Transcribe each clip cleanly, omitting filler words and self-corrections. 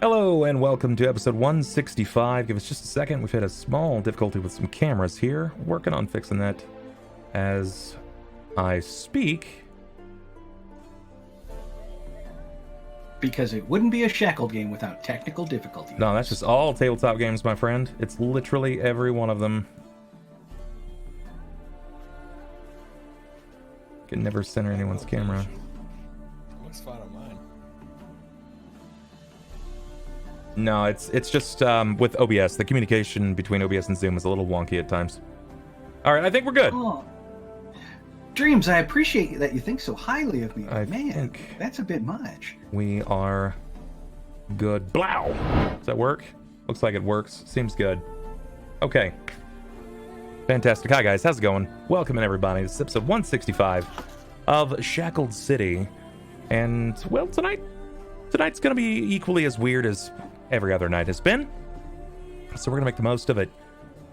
Hello and welcome to episode 165. Give us just a second. We've had a small difficulty with some cameras here. Working on fixing that as I speak. Because it wouldn't be a Shackled game without technical difficulties. No, that's just all tabletop games, my friend. It's literally every one of them. Can never center anyone's camera. Looks fine on mine. No, it's just with OBS. The communication between OBS and Zoom is a little wonky at times. All right, I think we're good. Oh. Dreams, I appreciate that you think so highly of me. I Man, think that's a bit much. we are good. Blow! Does that work? Looks like it works. Seems good. Okay. Fantastic. Hi, guys. How's it going? Welcome in, everybody. This is episode 165 of Shackled City. And, well, tonight's going to be equally as weird as every other night has been. So we're going to make the most of it.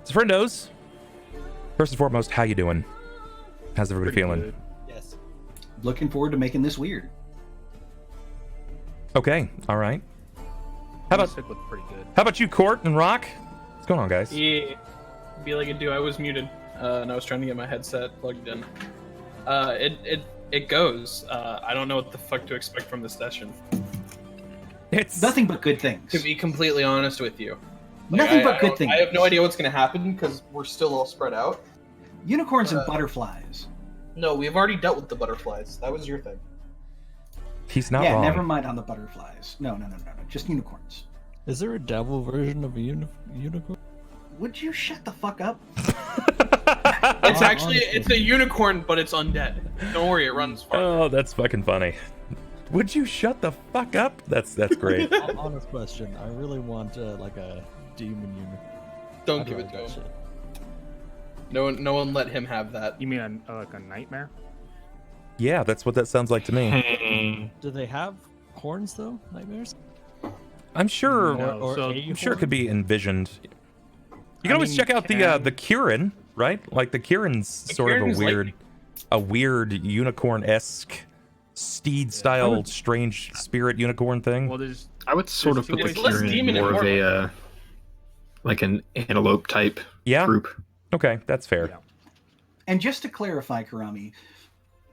So, friendos, first and foremost, how you doing? How's everybody feeling? Good. Yes. Looking forward to making this weird. Okay. All right. How How about you, Cort and Rahk? What's going on, guys? Yeah, be like a do. I was muted, and I was trying to get my headset plugged in. It goes. I don't know what the fuck to expect from this session. It's Nothing but good things. To be completely honest with you, Nothing but good things. I have no idea what's going to happen because we're still all spread out. Unicorns and butterflies. No, we've already dealt with the butterflies. That was your thing. He's not Yeah, wrong. never mind on the butterflies. No. Just unicorns. Is there a devil version of a unicorn? Would you shut the fuck up? It's actually it's a unicorn, but it's undead. Don't worry, it runs far. Oh, that's fucking funny. Would you shut the fuck up? That's great. Honest question. I really want like a demon unicorn. Don't give it to him. No one let him have that. You mean like a nightmare? Yeah, that's what that sounds like to me. Do they have horns though? Nightmares? I'm sure. No, so I'm sure it could be envisioned. You can always check out the Kieran, right? Like the Kieran's sort of a weird unicorn-esque steed-style strange spirit unicorn thing. Well, there's I would sort of put the It's less Kieran demon and more of more a like an antelope type Yeah. group. Okay, that's fair. Yeah. And just to clarify, Karami,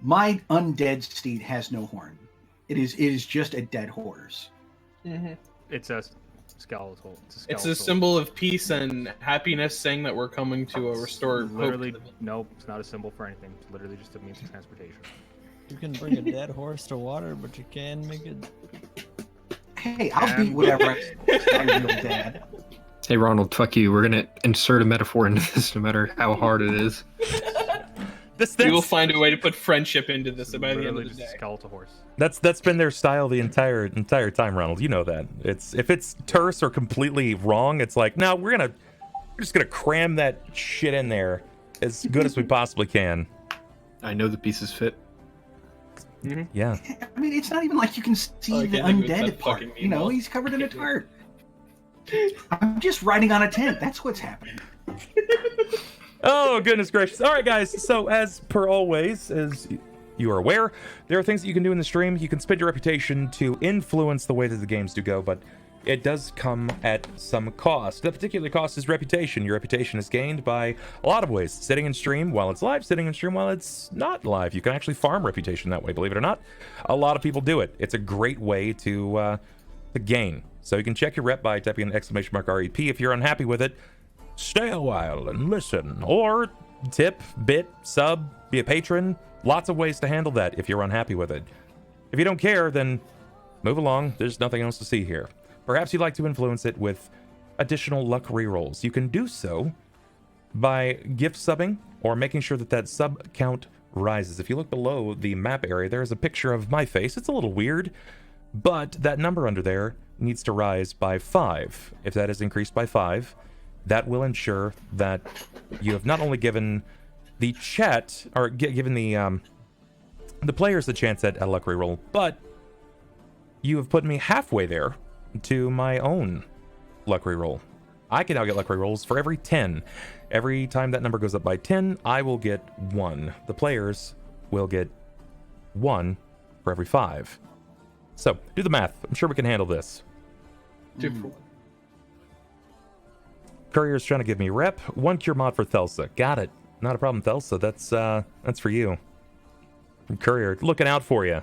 my undead steed has no horn. It is just a dead horse. Mm-hmm. it's a skeletal. It's a symbol of peace and happiness, saying that we're coming to restore hope. Literally, nope. It's not a symbol for anything. It's literally just a means of transportation. You can bring a dead horse to water, but you can make it. Hey, I'll beat whatever I'm real dad. Hey Ronald, fuck you. We're gonna insert a metaphor into this, no matter how hard it is. We will find a way to put friendship into this by the end Literally of the just a day. skeletal horse. That's been their style the entire time, Ronald. You know that. If it's terse or completely wrong, it's like, no, we're just gonna cram that shit in there as good as we possibly can. I know the pieces fit. Mm-hmm. Yeah. I mean, it's not even like you can see Oh, I the can't think of undead that part. fucking You know, meatball. he's covered in a tart. I'm just riding on a tent. That's what's happening. Oh, goodness gracious. All right, guys. So, as per always, as you are aware, there are things that you can do in the stream. You can spend your reputation to influence the way that the games do go, but it does come at some cost. The particular cost is reputation. Your reputation is gained by a lot of ways. Sitting in stream while it's live, sitting in stream while it's not live. You can actually farm reputation that way, believe it or not. A lot of people do it. It's a great way to gain. So you can check your rep by typing in !REP. If you're unhappy with it, stay a while and listen. Or tip, bit, sub, be a patron. Lots of ways to handle that if you're unhappy with it. If you don't care, then move along. There's nothing else to see here. Perhaps you'd like to influence it with additional luck rerolls. You can do so by gift subbing or making sure that sub count rises. If you look below the map area, there's a picture of my face. It's a little weird, but that number under there needs to rise by 5. If that is increased by 5, that will ensure that you have not only given the chat, or given the players the chance at a luck reroll, but you have put me halfway there to my own luck reroll. I can now get luck rerolls for every 10. Every time that number goes up by 10, I will get 1. The players will get 1 for every 5. So, do the math. I'm sure we can handle this. 2 for 1. Courier's trying to give me rep. 1 cure mod for Thelsa. Got it. Not a problem, Thelsa. That's for you. Courier, looking out for you.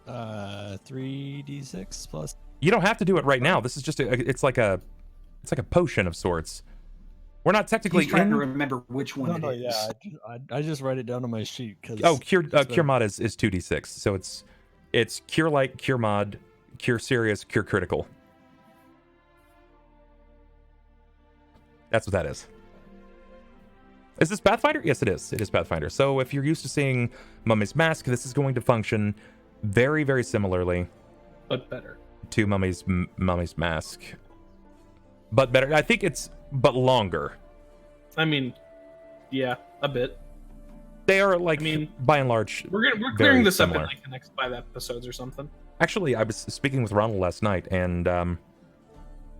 3d6 plus. You don't have to do it right now. This is just it's like a potion of sorts. We're not technically He's trying to remember which one No, it is. yeah, I just write it down on my sheet because. Oh, cure mod is 2d6. So it's cure light, cure mod, cure serious, cure critical. That's what that is. Is this Pathfinder? Yes, it is. It is Pathfinder. So if you're used to seeing Mummy's Mask, this is going to function very, very similarly. But better. To Mummy's Mask. But better. I think but longer. I mean, yeah, a bit. They are like, by and large, we're clearing this up in like the next 5 episodes or something. Actually, I was speaking with Ronald last night, and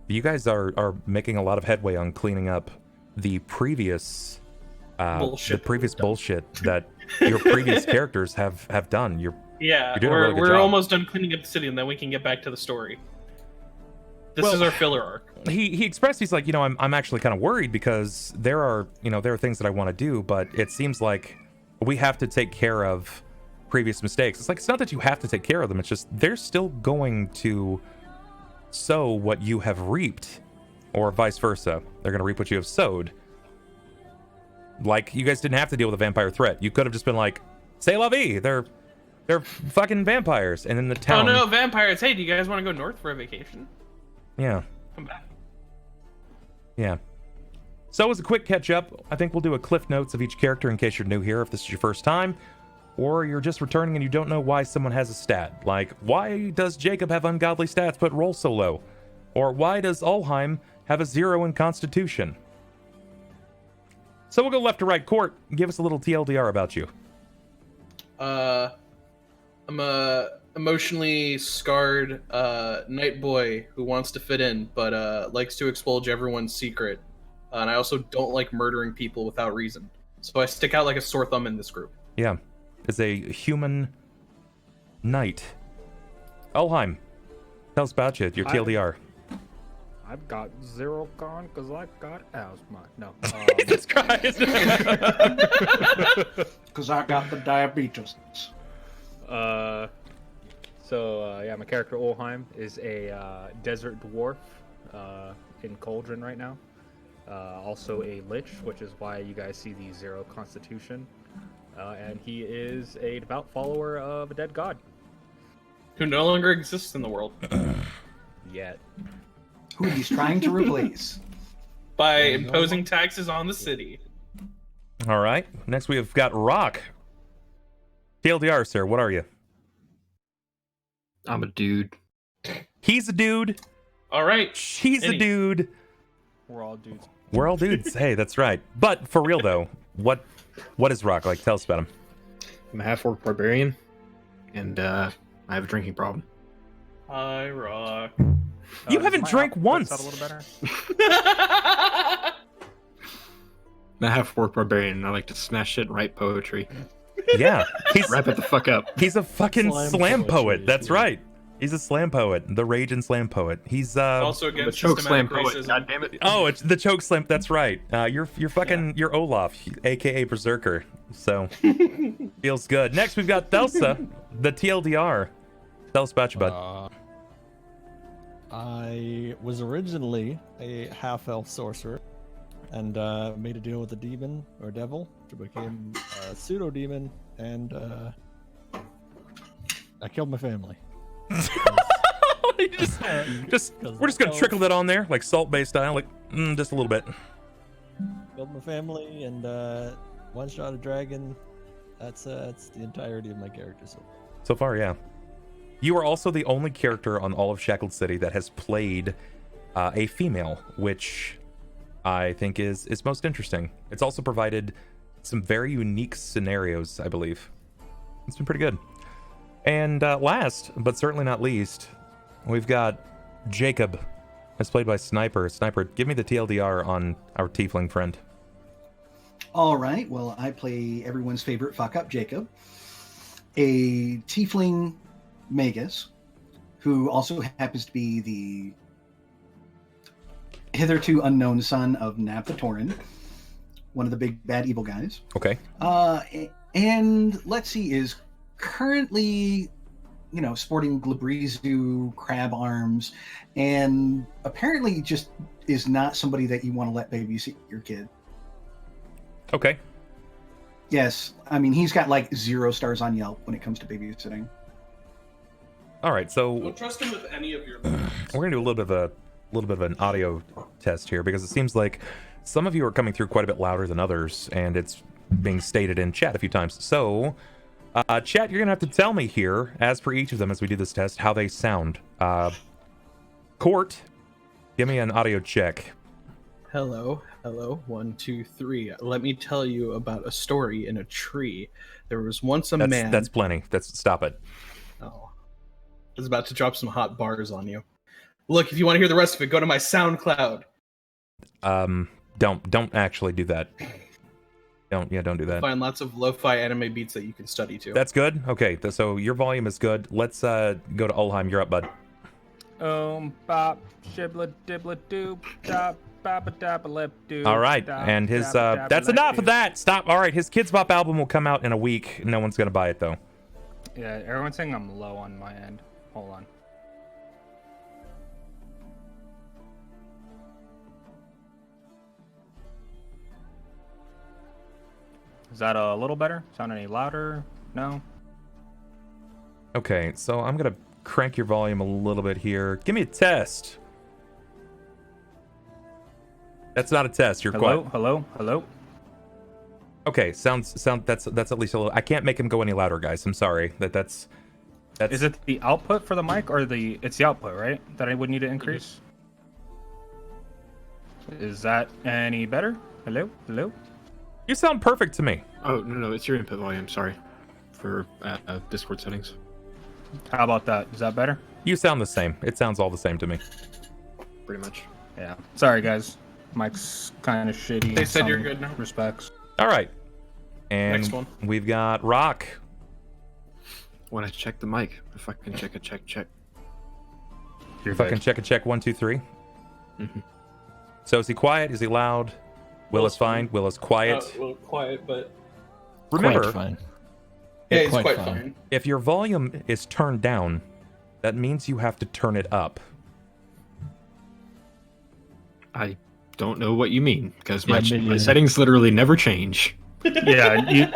you guys are making a lot of headway on cleaning up the previous bullshit that your previous characters have done. You're doing a really good we're job. almost done cleaning up the city, and then we can get back to the story. This is our filler arc. He expressed, he's like, I'm actually kind of worried because there are things that I want to do, but it seems like we have to take care of previous mistakes. It's like, it's not that you have to take care of them, it's just they're still going to sow what you have reaped, or vice versa. They're going to reap what you have sowed. Like, you guys didn't have to deal with a vampire threat. You could have just been like, c'est la vie, they're fucking vampires, and in the town. Oh no, vampires! Hey, do you guys want to go north for a vacation? Yeah. Come back. Yeah. So as a quick catch up, I think we'll do a cliff notes of each character in case you're new here, if this is your first time, or you're just returning and you don't know why someone has a stat. Like, why does Jakob have ungodly stats but roll so low? Or why does Ulhime have a 0 in Constitution? So we'll go left to right. Cort, give us a little TLDR about you. I'm a emotionally scarred night boy who wants to fit in, but likes to expulge everyone's secret. And I also don't like murdering people without reason. So I stick out like a sore thumb in this group. Yeah. Is a human knight. Ulhime, tell us about you, your TLDR. I've got 0 con because I've got asthma. No. Jesus Christ. Because I got the diabetes. My character Ulhime is a desert dwarf in Cauldron right now. Also a lich, which is why you guys see the 0 constitution. And he is a devout follower of a dead god. Who no longer exists in the world. Yet. Who he's trying to replace. By imposing taxes on the city. All right. Next we have got Rahk. TLDR, sir. What are you? I'm a dude. He's a dude. All right. She's a dude. We're all dudes. We're all dudes. Hey, that's right. But for real though, what is Rahk like? Tell us about him. I'm a half-orc barbarian, and I have a drinking problem. Hi, Rahk. You haven't drank once. A little better? I'm a half-orc barbarian, and I like to smash shit and write poetry. Yeah, he's Wrap it the fuck up. He's a fucking slam poet. poetry, That's yeah. right. He's a slam poet, the rage and slam poet. He's Also I'm a against choke slam systematic poet. racism. God damn it. oh, it's the choke slam. That's right. You're you're Olaf, aka Berserker. So feels good. Next we've got Thelsa, the TLDR. Tell us about you, bud. I was originally a half-elf sorcerer, and made a deal with a demon or devil to become a pseudo-demon, and I killed my family. We're just gonna trickle that on there, like Salt Bay style, like just a little bit. Killed my family, and one-shot a dragon. That's the entirety of my character so far. So far, yeah. You are also the only character on all of Shackled City that has played a female, which I think is most interesting. It's also provided some very unique scenarios, I believe. It's been pretty good. And last, but certainly not least, we've got Jakob, as played by Sniper. Sniper, give me the TLDR on our tiefling friend. All right. Well, I play everyone's favorite fuck up, Jakob, a tiefling magus who also happens to be the hitherto unknown son of Nab the Tauren, one of the big bad evil guys. Okay. And let's see, is currently, sporting Glabrizu crab arms, and apparently just is not somebody that you want to let babysit your kid. Okay. Yes, I mean, he's got like 0 stars on Yelp when it comes to babysitting. All right, so Don't trust him with any of your. we're gonna do a little bit of an audio test here, because it seems like some of you are coming through quite a bit louder than others, and it's being stated in chat a few times. So, chat, you're gonna have to tell me here, as per each of them, as we do this test, how they sound. Cort, give me an audio check. Hello, 1, 2, 3. Let me tell you about a story in a tree. There was once a man. That's plenty. Stop it. Oh, I was about to drop some hot bars on you. Look, if you want to hear the rest of it, go to my SoundCloud. Don't actually do that. Don't do that. Find lots of lo-fi anime beats that you can study to. That's good. Okay, so your volume is good. Let's go to Ulhime. You're up, bud. Bop, shibla dibla doop, dop, baba dabba lip doop. All right, and his that's enough of that. Stop. All right, his Kids Bop album will come out in a week. No one's gonna buy it though. Yeah, everyone's saying I'm low on my end. Hold on. Is that a little better? Sound any louder? No? Okay, so I'm gonna crank your volume a little bit here. Give me a test. That's not a test. You're quiet. Hello. Okay, sounds. That's at least a little. I can't make him go any louder, guys. I'm sorry. That's. Is it the output for the mic or it's the output, right? That I would need to increase? Is that any better? Hello? You sound perfect to me. Oh, no, it's your input volume, sorry. For Discord settings. How about that? Is that better? You sound the same. It sounds all the same to me. Pretty much. Yeah. Sorry, guys. Mic's kind of shitty. They said you're good now. Respects. All right. And Next one. We've got Rahk. When I check the mic, if I can check. You're Fucking check 1, 2, 3. Mm-hmm. So is he quiet? Is he loud? Will is fine. Will is quiet. Quiet, but Remember, Quite fine. yeah, it's quite quite fine. fine. if your volume is turned down, that means you have to turn it up. I don't know what you mean, because my Yeah. settings literally never change. Yeah, you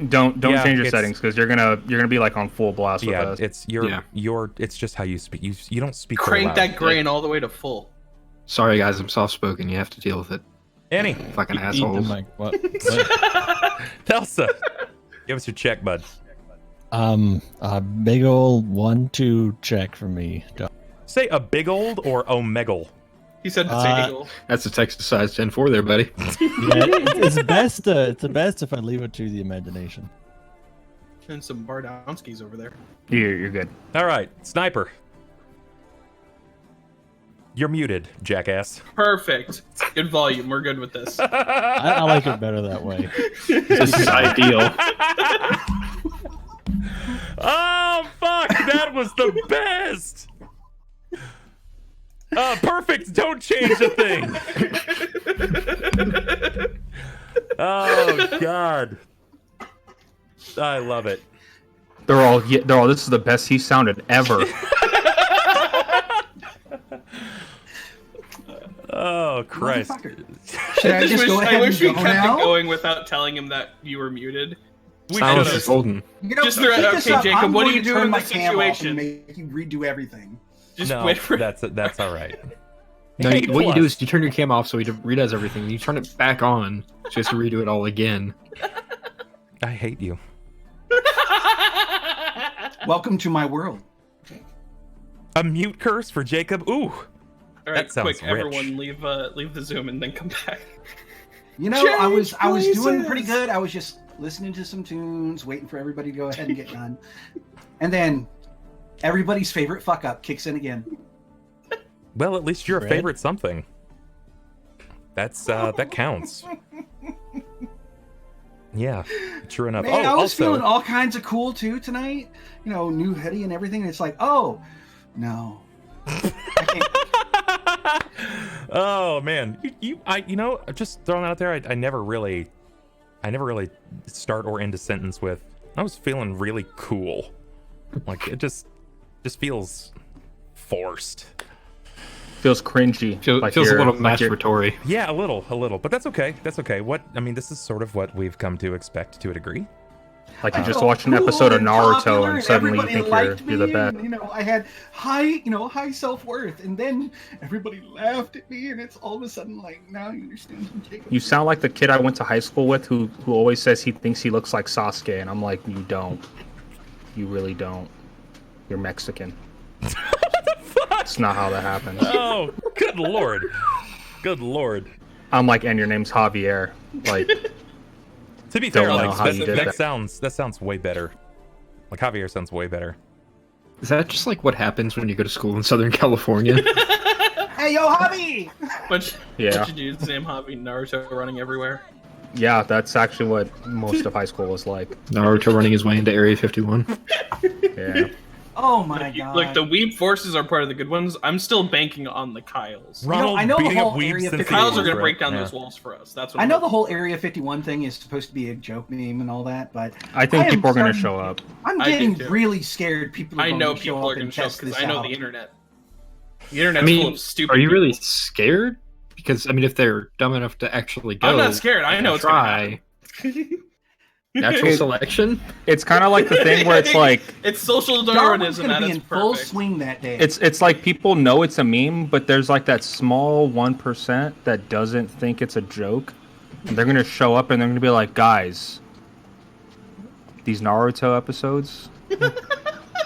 don't Yeah, change your it's- settings because you're gonna be like on full blast with Yeah, us. it's it's just how you speak. You don't speak very Crank loud. that grain all the way to full. Sorry, guys, I'm soft-spoken. You have to deal with it. Annie, Fucking Eat the assholes. mic. What? Thelsa, give us your check, bud. A big old 1-2 check for me. Say a big old or omegle. He said to say eagle. That's a Texas size 10-4 there, buddy. Yeah, it's best. It's best if I leave it to the imagination. And some Bardowskis over there. You're good. All right, Sniper. You're muted, jackass. Perfect. Good volume. We're good with this. I like it better that way. This is ideal. Oh, fuck! That was the best! Perfect! Don't change a thing! Oh, God. I love it. They're all. This is the best he sounded ever. Oh, Christ. Motherfucker. Should I just go ahead I wish we and go kept now? it going without telling him that you were muted. We Silence should've- is golden. Just throw- keep this okay, up. Jacob, I'm what do going you to do turn in my this cam off situation? and make you redo everything. Just No, wait for that's all right. No, A what you do plus. is you turn your cam off so he redoes everything. You turn it back on just to redo it all again. I hate you. Welcome to my world. A mute curse for Jacob? Ooh. All right, That sounds quick, rich. everyone, leave the Zoom and then come back. You know, I was doing places. pretty good. I was just listening to some tunes, waiting for everybody to go ahead and get done. And then everybody's favorite fuck up kicks in again. Well, at least you're a Red? favorite something. That's that counts. Yeah, true enough. Man, Oh, I was also, feeling all kinds of cool too tonight. You know, new hoodie and everything. And it's like, oh, No. I can't. Oh man, just throwing it out there. I never really start or end a sentence with I was feeling really cool. Like it just feels forced. Feels cringy. Feels a little masturbatory. Yeah, a little, but that's okay. That's okay. This is sort of what we've come to expect to a degree. Like you just watched an episode of Naruto and suddenly you think you're the best. And, I had high self-worth, and then everybody laughed at me, and it's all of a sudden like, now you understand. You sound like the kid I went to high school with who always says he thinks he looks like Sasuke, and I'm like, you don't. You really don't. You're Mexican. What the fuck? That's not how that happens. Oh, good lord. Good lord. I'm like, and your name's Javier. Like, to be fair, don't like, know how you did that sounds way better. Like Javier sounds way better. Is that just like what happens when you go to school in Southern California? Hey, yo, Javi! Bunch Yeah. of dudes named Javi, Naruto running everywhere. Yeah, that's actually what most of high school was like. Naruto running his way into Area 51. Yeah. Oh my god! Look, the weeb forces are part of the good ones. I'm still banking on the Kyles. Ronald I know the beating up whole weebs Area since The he Kyles was are going to right. break down Yeah. those walls for us. That's what I know the whole Area 51 thing is supposed to be a joke meme and all that, but I think am people are going to starting- show up. I'm I do getting too. really scared. People are I going know to show people up are going and to show up test because this I know out. the internet. The internet's I mean, full of stupid are you really people. scared? Because if they're dumb enough to actually go, I'm not scared. I know it's going to try happen. natural selection. It's kind of like the thing where it's like, It's social Darwin's Darwinism going to at be its in full perfect. swing that day. it's like people know it's a meme, but there's like that small 1% that doesn't think it's a joke. And they're going to show up and they're going to be like, guys, these Naruto episodes.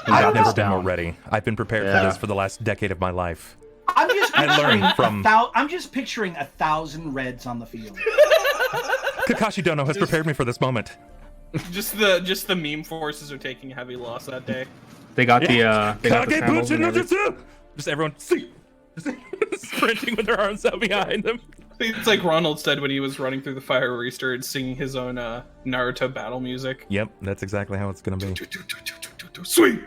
I've never been down. more ready. I've been prepared Yeah. for this for the last decade of my life. I'm just I learned picturing from- I'm just picturing 1,000 Reds on the field. Kakashi Dono has prepared me for this moment. Just the meme forces are taking a heavy loss that day. They got the sandals and everything. Kage just everyone just sprinting with their arms out behind them. It's like Ronald said when he was running through the fire where he started singing his own Naruto battle music. Yep, that's exactly how it's gonna be. Sweet.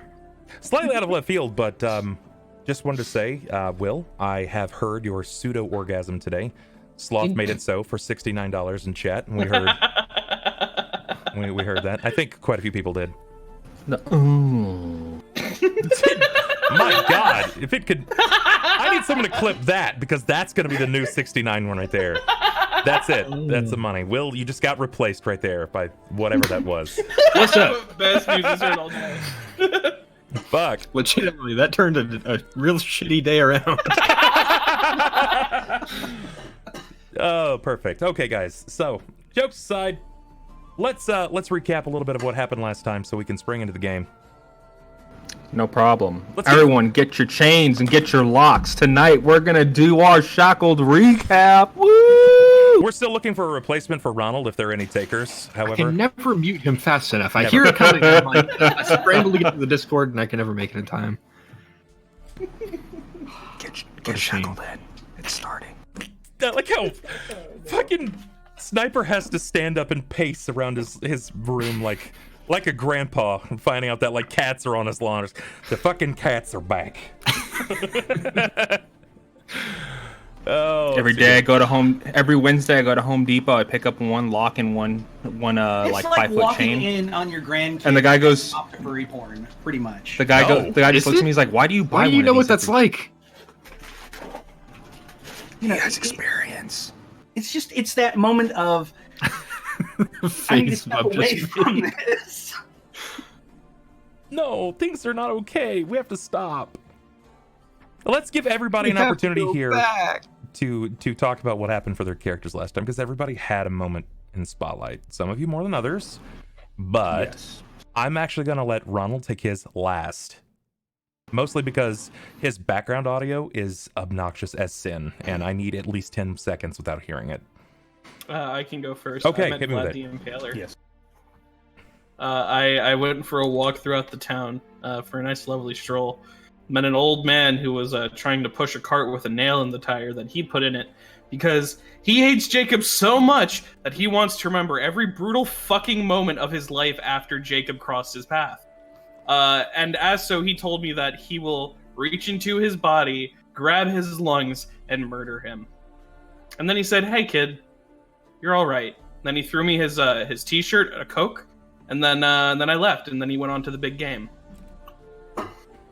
Slightly out of left field, but just wanted to say, Will, I have heard your pseudo orgasm today. Sloth made it so for $69 in chat, and we heard we heard that. I think quite a few people did. Ooh. My God, if it could, I need someone to clip that because that's gonna be the new 69 one right there. That's it. That's the money. Will, you just got replaced right there by whatever that was. What's up? Best news heard all day. Fuck. Legitimately, that turned a real shitty day around. Oh, perfect. Okay, guys. So, jokes aside, let's recap a little bit of what happened last time so we can spring into the game. No problem. Let's Everyone, get your chains and get your locks. Tonight, we're going to do our Shackled recap. Woo! We're still looking for a replacement for Ronald if there are any takers. I However, can never mute him fast enough. I Never. hear it coming. I'm like, I scramble to get to the Discord, and I can never make it in time. Get Shackled in. It's starting. I like how fucking Sniper has to stand up and pace around his room like a grandpa, finding out that like cats are on his lawn. The fucking cats are back. Oh, Every Wednesday I go to Home Depot. I pick up one lock and one It's like 5 foot walking chain. in on your grandkids. And the guy goes- Off to furry porn, pretty much. The guy No. just looks at me. He's like, "Why do you buy Why do you one know of what these that's every-" like? You know, experience. it's that moment of I need to Face step of away just from this. No, things are not okay. We have to stop. Let's give everybody an opportunity here to talk about what happened for their characters last time, because everybody had a moment in Spotlight. Some of you more than others, but Yes. I'm actually going to let Ronald take his last. Mostly because his background audio is obnoxious as sin, and I need at least 10 seconds without hearing it. I can go first. Okay, I met hit me with Vlad it. the Impaler. Yes. I went for a walk throughout the town for a nice, lovely stroll. Met an old man who was trying to push a cart with a nail in the tire that he put in it because he hates Jacob so much that he wants to remember every brutal fucking moment of his life after Jacob crossed his path. And as so, he told me that he will reach into his body, grab his lungs, and murder him. And then he said, "Hey, kid, you're all right." Then he threw me his T-shirt, a Coke, and then I left. And then he went on to the big game.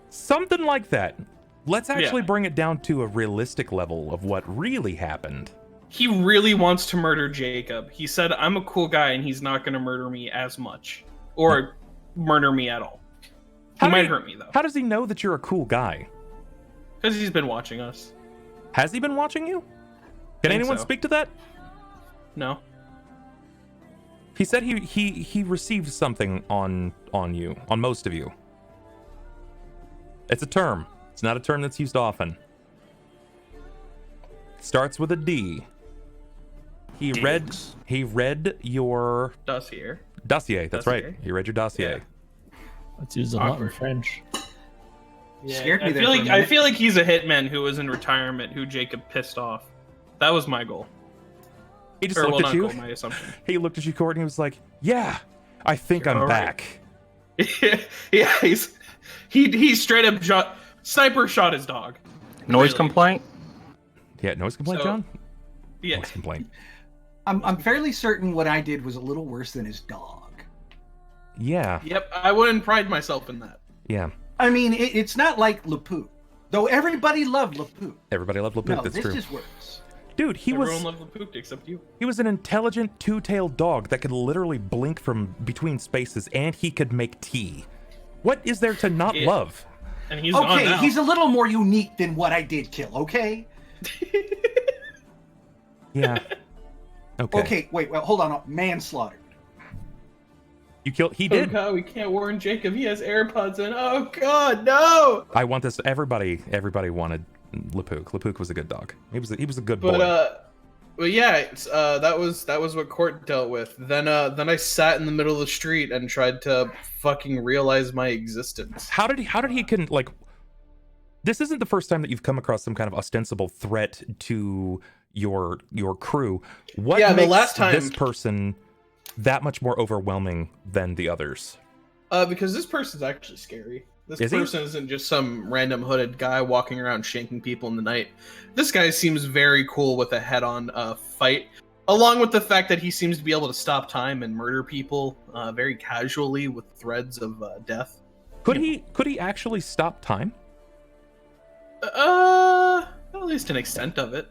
Something like that. Let's actually bring it down to a realistic level of what really happened. He really wants to murder Jacob. He said, "I'm a cool guy, and he's not going to murder me as much, or murder me at all. He might hurt me though." How does he know that you're a cool guy? Because he's been watching us. Has he been watching you? Can anyone speak to that? No. He said he received something on you, on most of you. It's a term. It's not a term that's used often. Starts with a D. He read your dossier. That's right. He read your dossier. Yeah. Let's use a lot in French. Yeah, Scared me there for a I minute. feel like he's a hitman who was in retirement who Jacob pissed off. That was my goal. He just looked at you. My assumption. He looked at you, Cort, and he was like, "Yeah, I think I'm all right." back." Yeah, he straight up sniper shot his dog. Noise Really. complaint? Yeah, noise complaint, So- John? Yeah. Noise complaint. I'm fairly certain what I did was a little worse than his dog. Yeah, Yep. I wouldn't pride myself in that. yeah. I mean, it's not like Lapu, though everybody loved Lapu. Everybody loved Lapook, No, that's this true. is worse. Dude, Everyone loved the poop except you. he was an intelligent two-tailed dog that could literally blink from between spaces, and he could make tea. What is there to not Yeah. love? And he's gone Okay, now. he's a little more unique than what I did kill. Okay. Yeah. Okay. Okay. Wait. Well, hold on. Manslaughter. You killed. He Oh did. god, we can't warn Jacob. He has AirPods in. Oh god, no! I want this. Everybody wanted Lapook. Lapook was a good dog. He was a good boy. But yeah, it's, that was what Cort dealt with. Then I sat in the middle of the street and tried to fucking realize my existence. How did he like? This isn't the first time that you've come across some kind of ostensible threat to your crew. What Yeah, the makes last time- this person that much more overwhelming than the others? Because this person's actually scary. This Is he? person isn't just some random hooded guy walking around shanking people in the night. This guy seems very cool with a head-on fight, along with the fact that he seems to be able to stop time and murder people very casually with threads of death. Could he actually stop time? At least an extent of it.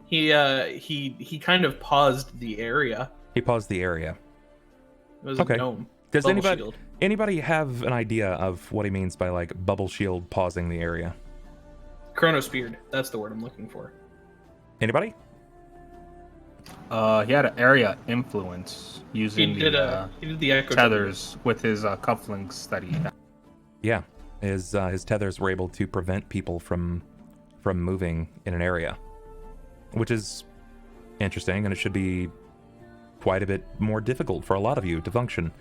He kind of paused the area. He paused the area. It was Okay. a gnome. Does Bubble shield. anybody have an idea of what he means by like bubble shield pausing the area? Chronospeared. That's the word I'm looking for. Anybody? He had an area influence He using did the echo tethers with his cufflinks that he had. Yeah, his tethers were able to prevent people from moving in an area, which is interesting, and it should be quite a bit more difficult for a lot of you to function.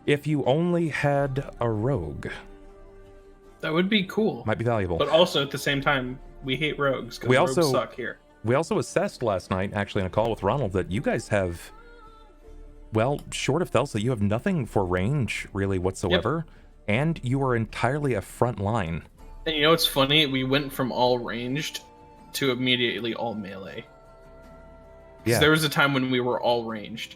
If you only had a rogue, That would be cool. might be valuable. But also at the same time, we hate rogues because We rogues also- suck here. We also assessed last night, actually in a call with Ronald, that you guys have, well, short of Thelsa, you have nothing for range really whatsoever, and you are entirely a front line. And you know what's funny? We went from all ranged to immediately all melee. 'Cause Yeah. there was a time when we were all ranged,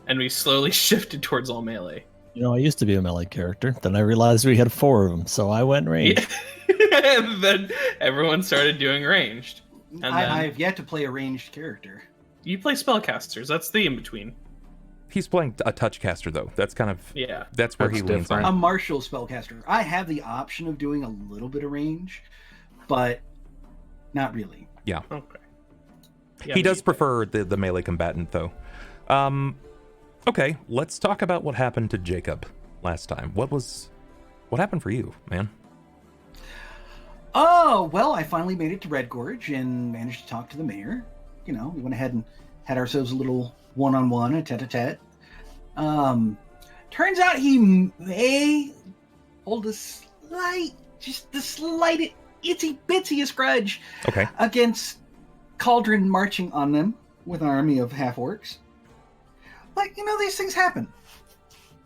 and we slowly shifted towards all melee. You know, I used to be a melee character. Then I realized we had 4 of them, so I went range. And then everyone started doing ranged. And then I have yet to play a ranged character. you play spellcasters. That's the in between. He's playing a touch caster though. That's kind of Yeah. that's where That's he leans different. on. A martial spellcaster. I have the option of doing a little bit of range, but not really. Okay. Yeah, He does me- prefer the melee combatant though. Okay, let's talk about what happened to Jacob last time. What happened for you, man? Oh, well, I finally made it to Red Gorge and managed to talk to the mayor. You know, we went ahead and had ourselves a little one-on-one, a tete-a-tete. Turns out he may hold just the slightest itsy-bitsiest grudge Okay. against Cauldron marching on them with an army of half-orcs. But, you know, these things happen.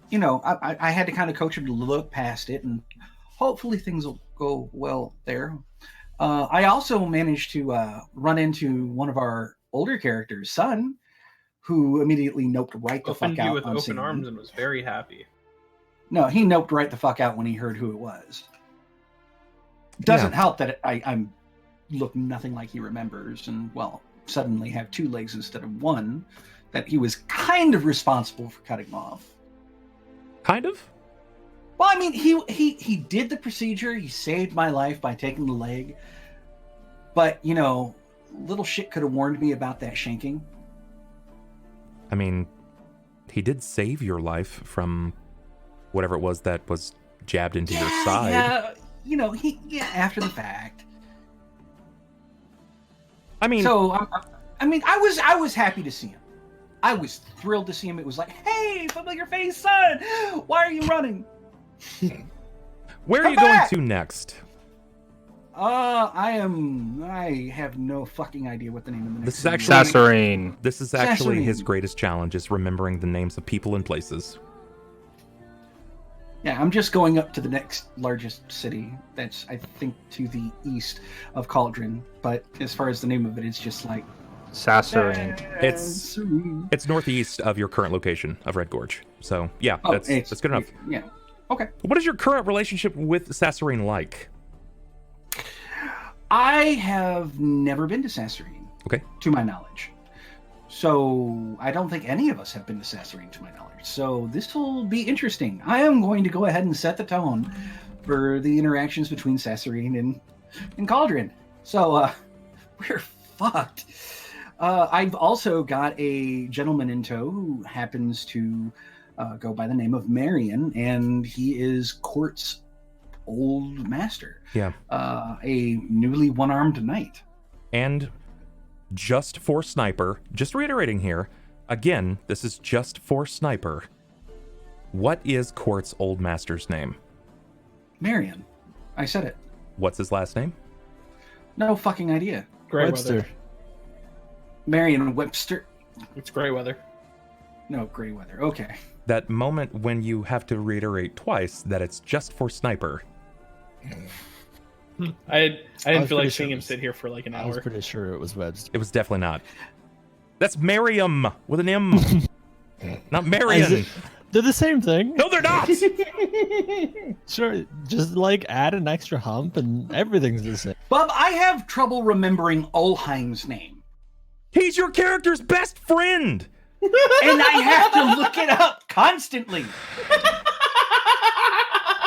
You know, I had to kind of coach him to look past it and hopefully things will go well there. I also managed to run into one of our older characters, Son, who immediately noped right the Opened fuck you out with on open seeing arms me. and was very happy. No, he noped right the fuck out when he heard who it was. Doesn't help that I'm look nothing like he remembers, and well, suddenly have 2 legs instead of 1. That he was kind of responsible for cutting off. Kind of. Well, I mean, he did the procedure. He saved my life by taking the leg. But, you know, little shit could have warned me about that shanking. I mean, he did save your life from whatever it was that was jabbed into your side. Yeah, you know, after the fact. I mean, So, I was happy to see him. I was thrilled to see him. It was like, hey, familiar face, Son, why are you running? where are Come you going back! to next? I have no fucking idea what the name of the next This is city actually- Sasserine. This is actually his Sasserine. greatest challenge, is remembering the names of people and places. Yeah, I'm just going up to the next largest city. That's, I think, to the east of Cauldron. But as far as the name of it, it's just like... Sasserine. It's northeast of your current location of Red Gorge. So, yeah, Oh, that's good enough. Yeah. Okay. What is your current relationship with Sasserine like? I have never been to Sasserine. Okay. To my knowledge. So I don't think any of us have been to Sasserine to my knowledge. So this will be interesting. I am going to go ahead and set the tone for the interactions between Sasserine and Cauldron. So we're fucked. I've also got a gentleman in tow who happens to go by the name of Marion, and he is Cort's old master. Yeah. A newly one-armed knight. And just for Sniper, just reiterating here, again, this is just for Sniper. What is Cort's old master's name? Marion. I said it. What's his last name? No fucking idea. Webster. Marion Webster. It's Greyweather. No, Greyweather. Okay. That moment when you have to reiterate twice that it's just for Sniper. I didn't feel like pretty seeing sure him sit here for like an I was hour. pretty sure it was Webster. It was definitely not. That's Miriam with an M. Not Marion. They're the same thing. No, they're not. Sure, just like add an extra hump and everything's the same. Bub, I have trouble remembering Ulhime's name. He's your character's best friend. And I have to look it up constantly.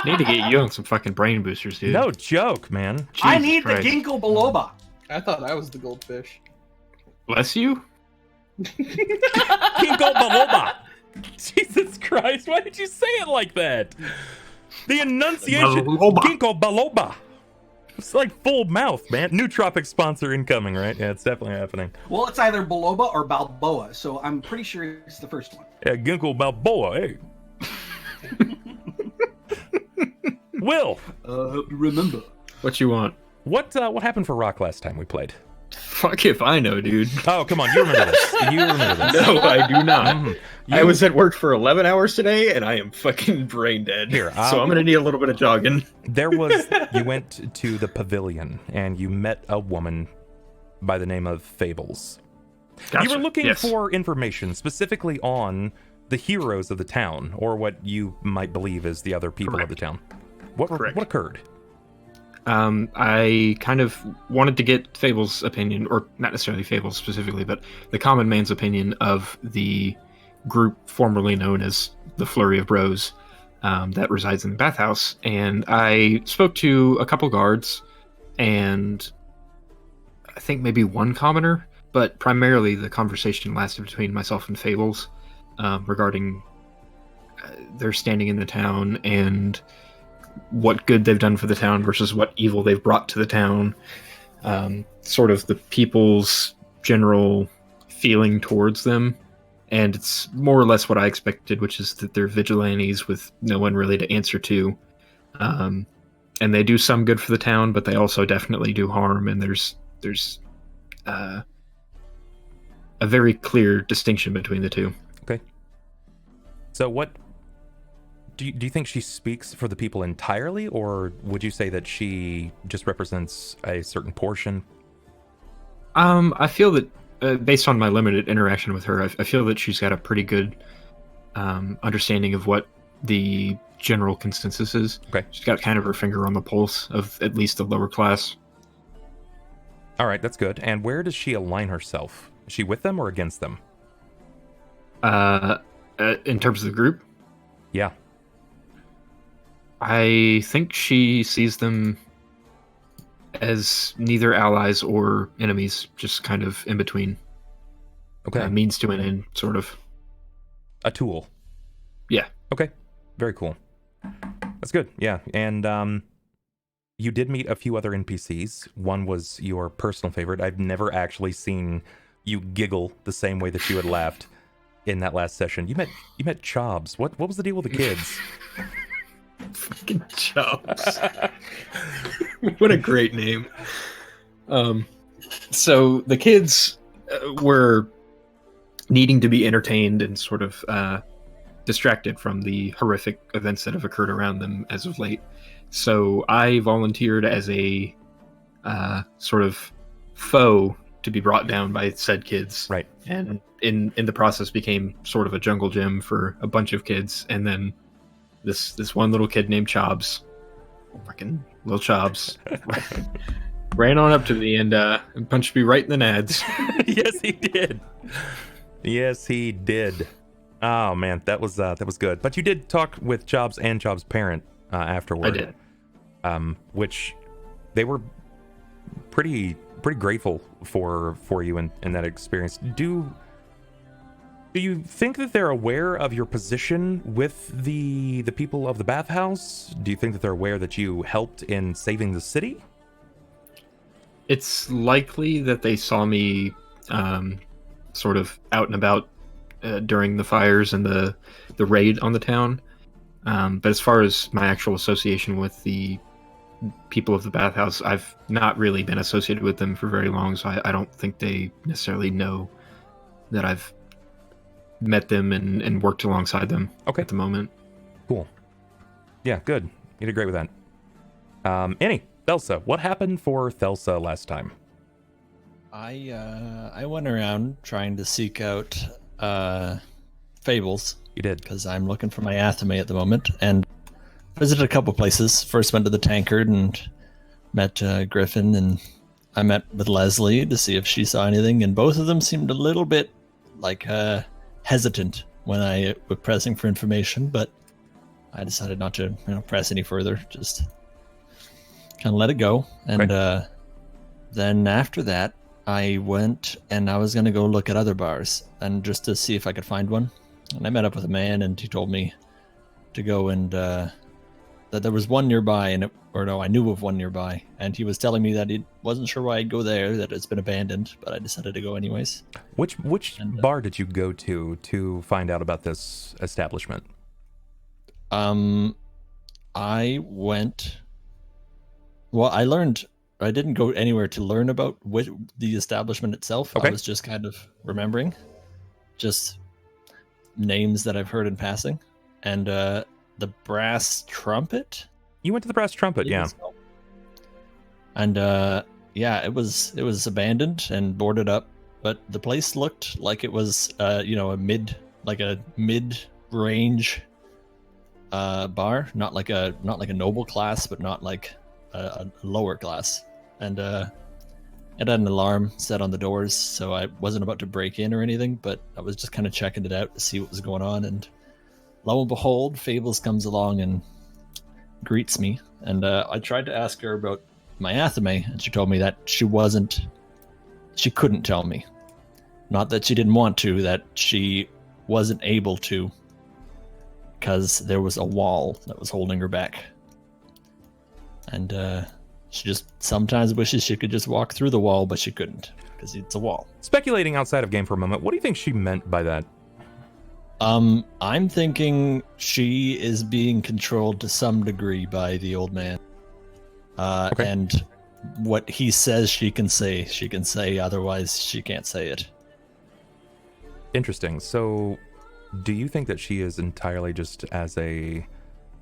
Need to get you on some fucking brain boosters, dude. No joke, man. I Jesus need Christ. the ginkgo biloba. I thought I was the goldfish. Bless you. Ginkgo biloba. Jesus Christ, why did you say it like that? The enunciation. Biloba. Ginkgo biloba. It's like full mouth, man. New Tropic sponsor incoming, right? Yeah, it's definitely happening. Well, it's either biloba or balboa, so I'm pretty sure it's the first one. Yeah, Ginkgo balboa, hey. Will, Remember. What you want? what happened for Rahk last time we played? Fuck if I know, dude. Oh, come on, you remember this. You remember this. No, I do not. Mhm. I was at work for 11 hours today, and I am fucking brain dead. Here, so I'm gonna need a little bit of jogging. You went to the pavilion and you met a woman by the name of Fables. Gotcha. You were looking Yes. for information specifically on the heroes of the town, or what you might believe is the other people Correct. of the town. What Correct. occurred? I kind of wanted to get Fable's opinion, or not necessarily Fable's specifically, but the common man's opinion of the group formerly known as the Flurry of Bros that resides in the bathhouse. And I spoke to a couple guards and I think maybe one commoner, but primarily the conversation lasted between myself and Fables regarding their standing in the town and what good they've done for the town versus what evil they've brought to the town. Sort of the people's general feeling towards them. And it's more or less what I expected, which is that they're vigilantes with no one really to answer to. And they do some good for the town, but they also definitely do harm. And there's a very clear distinction between the two. Okay. So what do you think she speaks for the people entirely, or would you say that she just represents a certain portion? I feel that based on my limited interaction with her, I feel that she's got a pretty good understanding of what the general consensus is. Okay. She's got kind of her finger on the pulse of at least the lower class. All right, that's good. And where does she align herself? Is she with them or against them? In terms of the group, Yeah. I think she sees them as neither allies or enemies, just kind of in between. Okay. Means to an end, sort of. A tool. Yeah. Okay. Very cool. That's good. Yeah. And you did meet a few other NPCs. One was your personal favorite. I've never actually seen you giggle the same way that you had laughed in that last session. You met Chobs. What was the deal with the kids? Fucking Chobs. What a great name. So the kids were needing to be entertained and sort of distracted from the horrific events that have occurred around them as of late. So I volunteered as a sort of foe to be brought down by said kids. Right. And in the process became sort of a jungle gym for a bunch of kids. And then this one little kid named Chobs, fucking little Chobs, ran on up to me and punched me right in the nads. Yes, he did. Yes, he did. Oh man, that was good. But you did talk with Chobs and Chobs' parent afterward. I did. Which they were pretty grateful for you in that experience. Do you think that they're aware of your position with the people of the bathhouse? Do you think that they're aware that you helped in saving the city? It's likely that they saw me sort of out and about during the fires and the raid on the town. But as far as my actual association with the people of the bathhouse, I've not really been associated with them for very long, so I don't think they necessarily know that I've met them and worked alongside them at the moment. Cool. Yeah, good. You did great with that. Annie, Thelsa, what happened for Thelsa last time? I went around trying to seek out fables. You did. Because I'm looking for my athame at the moment, and visited a couple places. First went to the Tankard and met Griffin, and I met with Leslie to see if she saw anything, and both of them seemed a little bit like hesitant when I was pressing for information, but I decided not to press any further, just kind of let it go. And then after that, I went and I was going to go look at other bars and just to see if I could find one. And I met up with a man, and he told me to go and that there was one nearby, I knew of one nearby, and he was telling me that he wasn't sure why I'd go there, that it's been abandoned, but I decided to go anyways. Which bar did you go to find out about this establishment? I went. Well, I didn't go anywhere to learn about the establishment itself. Okay. I was just kind of remembering just names that I've heard in passing. And the Brass Trumpet? You went to the Brass Trumpet, yeah. And it was abandoned and boarded up, but the place looked like it was a mid-range bar, not like a noble class, but not like a lower class. And it had an alarm set on the doors, so I wasn't about to break in or anything, but I was just kind of checking it out to see what was going on. And lo and behold, Fables comes along and greets me. And I tried to ask her about my athame, and she told me that she couldn't tell me. Not that she didn't want to, that she wasn't able to, because there was a wall that was holding her back. And she just sometimes wishes she could just walk through the wall, but she couldn't, because it's a wall. Speculating outside of game for a moment, what do you think she meant by that? I'm thinking she is being controlled to some degree by the old man. And what he says she can say, otherwise she can't say it. Interesting. So, do you think that she is entirely just as a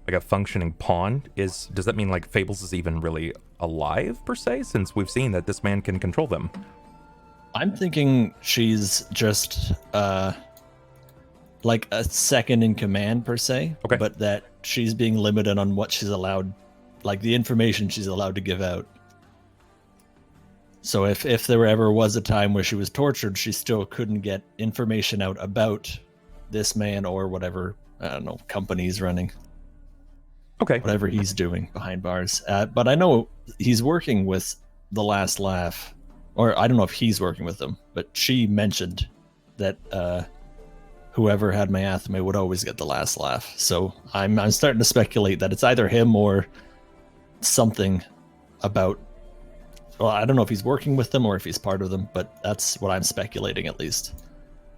like a functioning pawn, does that mean like Fables is even really alive per se, since we've seen that this man can control them? I'm thinking she's just like a second in command per se, Okay. but that she's being limited on what she's allowed, like the information she's allowed to give out. So if there ever was a time where she was tortured, she still couldn't get information out about this man or whatever, I don't know, company's running. Okay. Whatever he's doing behind bars. But I know he's working with The Last Laugh, or I don't know if he's working with them, but she mentioned that whoever had my Athame would always get the last laugh. So I'm starting to speculate that it's either him or something about, well, I don't know if he's working with them or if he's part of them, but that's what I'm speculating at least.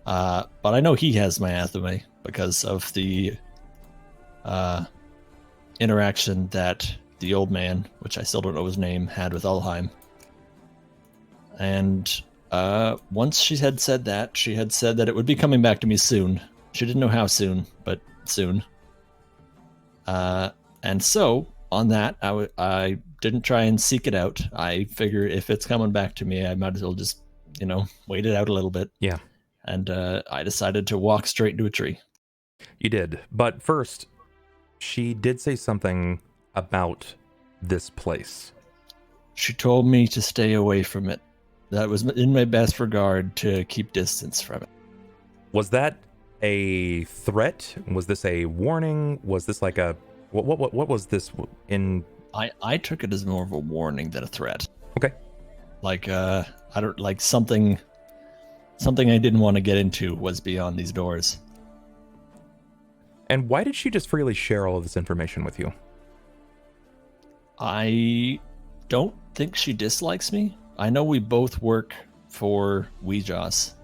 But I know he has my Athame because of the interaction that the old man, which I still don't know his name, had with Ulhime. And once she had said that it would be coming back to me soon. She didn't know how soon, but soon. And so, on that, I didn't try and seek it out. I figure if it's coming back to me, I might as well just, wait it out a little bit. Yeah. And I decided to walk straight into a tree. You did. But first, she did say something about this place. She told me to stay away from it. That was in my best regard to keep distance from it. Was that a threat? Was this a warning? Was this like a... What was this in... I took it as more of a warning than a threat. Okay. Like, I don't... Like, something I didn't want to get into was beyond these doors. And why did she just freely share all of this information with you? I don't think she dislikes me. I know we both work for Weejoss,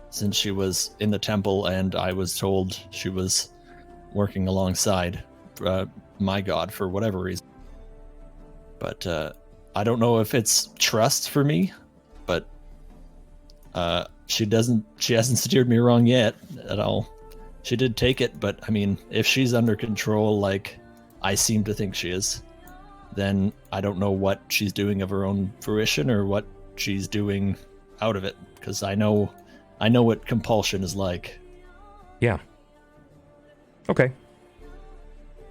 since she was in the temple and I was told she was working alongside my god for whatever reason. But I don't know if it's trust for me, but she hasn't steered me wrong yet at all. She did take it, but I mean, if she's under control like I seem to think she is, then I don't know what she's doing of her own fruition or what she's doing out of it, because I know what compulsion is like. Yeah. Okay.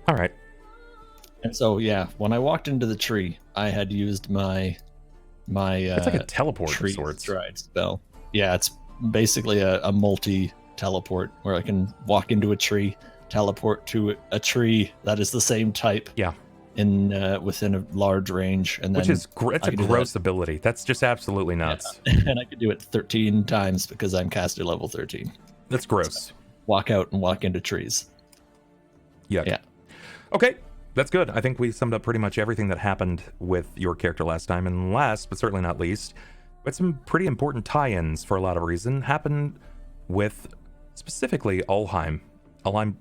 All right. And so, yeah, when I walked into the tree, I had used my it's like a teleport tree of sorts. stride spell. Yeah, it's basically a multi-teleport where I can walk into a tree, teleport to a tree that is the same type. Yeah. In within a large range, and then which is it's a gross ability. That's just absolutely nuts. Yeah. And I could do it 13 times because I'm caster level 13. That's gross. So walk out and walk into trees. Yuck. Yeah. Okay, that's good. I think we summed up pretty much everything that happened with your character last time. And last, but certainly not least, we had some pretty important tie-ins for a lot of reason. Happened with specifically Ulhime. Ulhime,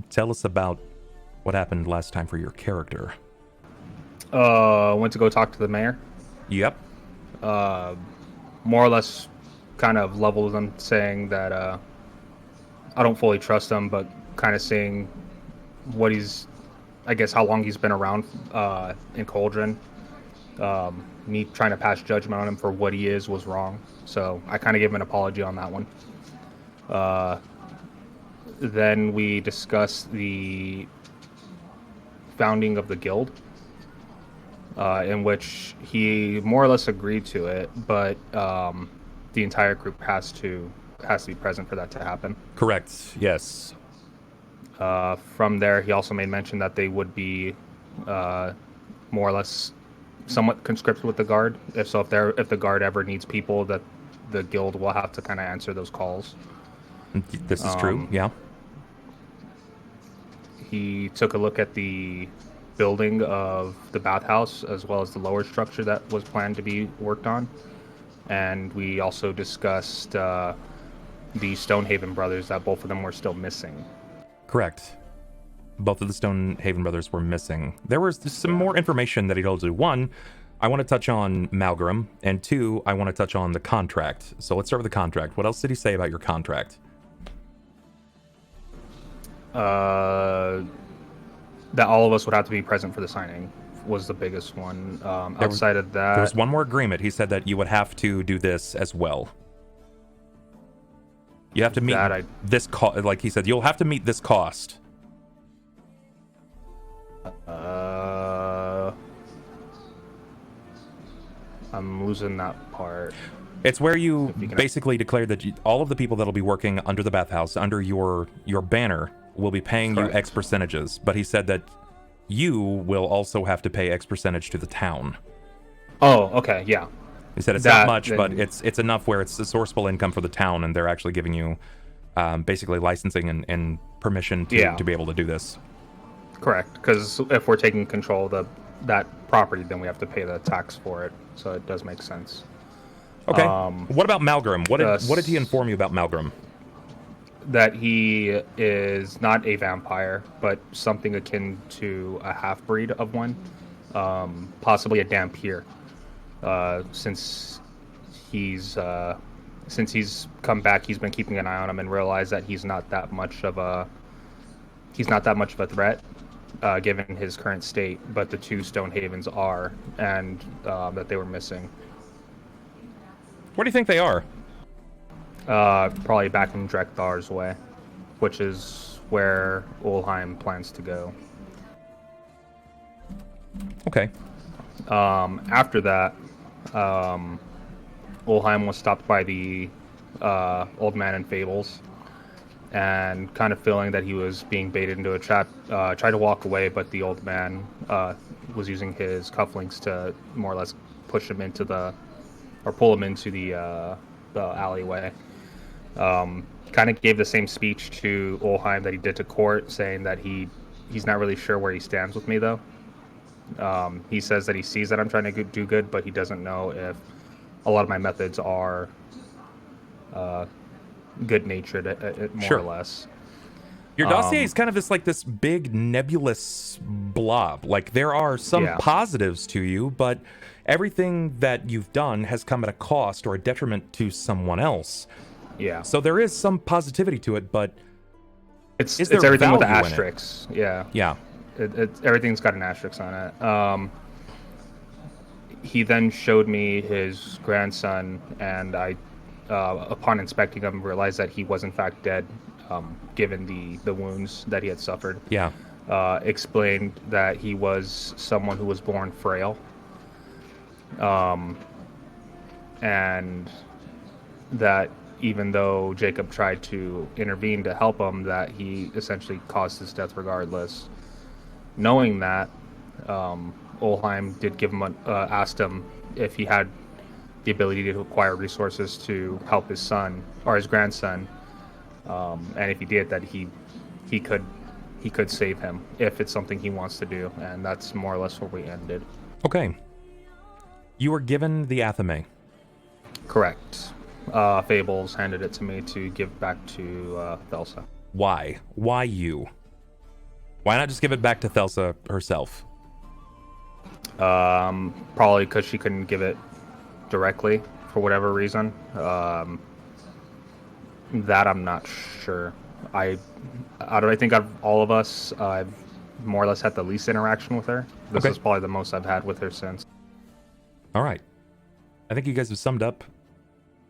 tell us about what happened last time for your character. Went to go talk to the mayor. Yep. More or less kind of leveled them, saying that I don't fully trust him, but kind of saying what he's, I guess, how long he's been around in Cauldron. Me trying to pass judgment on him for what he is was wrong. So I kind of gave him an apology on that one. Then we discussed the founding of the guild, in which he more or less agreed to it, but the entire group has to be present for that to happen. Correct. Yes. From there, he also made mention that they would be more or less somewhat conscripted with the guard. If the guard ever needs people, that the guild will have to kind of answer those calls. This is true. Yeah. He took a look at the building of the bathhouse as well as the lower structure that was planned to be worked on, and we also discussed the Stonehaven brothers, that both of them were still missing. Correct. Both of the Stonehaven brothers were missing. There was some more information that he told you. One, I want to touch on Malgrim, and two, I want to touch on the contract. So let's start with the contract. What else did he say about your contract? that all of us would have to be present for the signing was the biggest one. Outside of that, There was one more agreement. He said that you would have to do this as well. You have to meet this cost. Like he said, you'll have to meet this cost. I'm losing that part. It's where you basically declare that all of the people that'll be working under the bathhouse, under your banner, will be paying you X percentages. But he said that you will also have to pay X percentage to the town. Oh, okay, yeah. He said it's not much, but it's enough where it's a sourceable income for the town, and they're actually giving you basically licensing and permission to be able to do this. Correct, because if we're taking control of that property, then we have to pay the tax for it, so it does make sense. Okay. What about Malgrim? What did he inform you about Malgrim? That he is not a vampire, but something akin to a half-breed of one, possibly a Dampier. Since he's come back, he's been keeping an eye on him and realized that he's not that much of a threat, given his current state. But the two Stonehavens are, and that they were missing. Where do you think they are? Probably back in Drekthar's way, which is where Ulhime plans to go. Okay. After that, Ulhime was stopped by the old man in Fables, and kind of feeling that he was being baited into a trap, tried to walk away, but the old man was using his cufflinks to more or less push him into pull him into the alleyway. Kind of gave the same speech to Ulhime that he did to Cort, saying that he's not really sure where he stands with me, though. He says that he sees that I'm trying to do good, but he doesn't know if a lot of my methods are good-natured, more or less. Your dossier is kind of this big nebulous blob. Like, there are some positives to you, but everything that you've done has come at a cost or a detriment to someone else. Yeah. So there is some positivity to it, but it's everything with the asterisks. Yeah. Yeah. Everything's got an asterisk on it. He then showed me his grandson, and I, upon inspecting him, realized that he was in fact dead, given the wounds that he had suffered. Yeah. Explained that he was someone who was born frail, and that even though Jakob tried to intervene to help him, that he essentially caused his death regardless. Knowing that, Ulhime did give him asked him if he had the ability to acquire resources to help his son or his grandson, and if he did, that he could save him if it's something he wants to do, and that's more or less where we ended. Okay. You were given the Athame. Correct. Fables handed it to me to give back to Thelsa. Why? Why you? Why not just give it back to Thelsa herself? Probably because she couldn't give it directly for whatever reason. That I'm not sure. I think out of all of us, I've more or less had the least interaction with her. This is probably the most I've had with her since. All right. I think you guys have summed up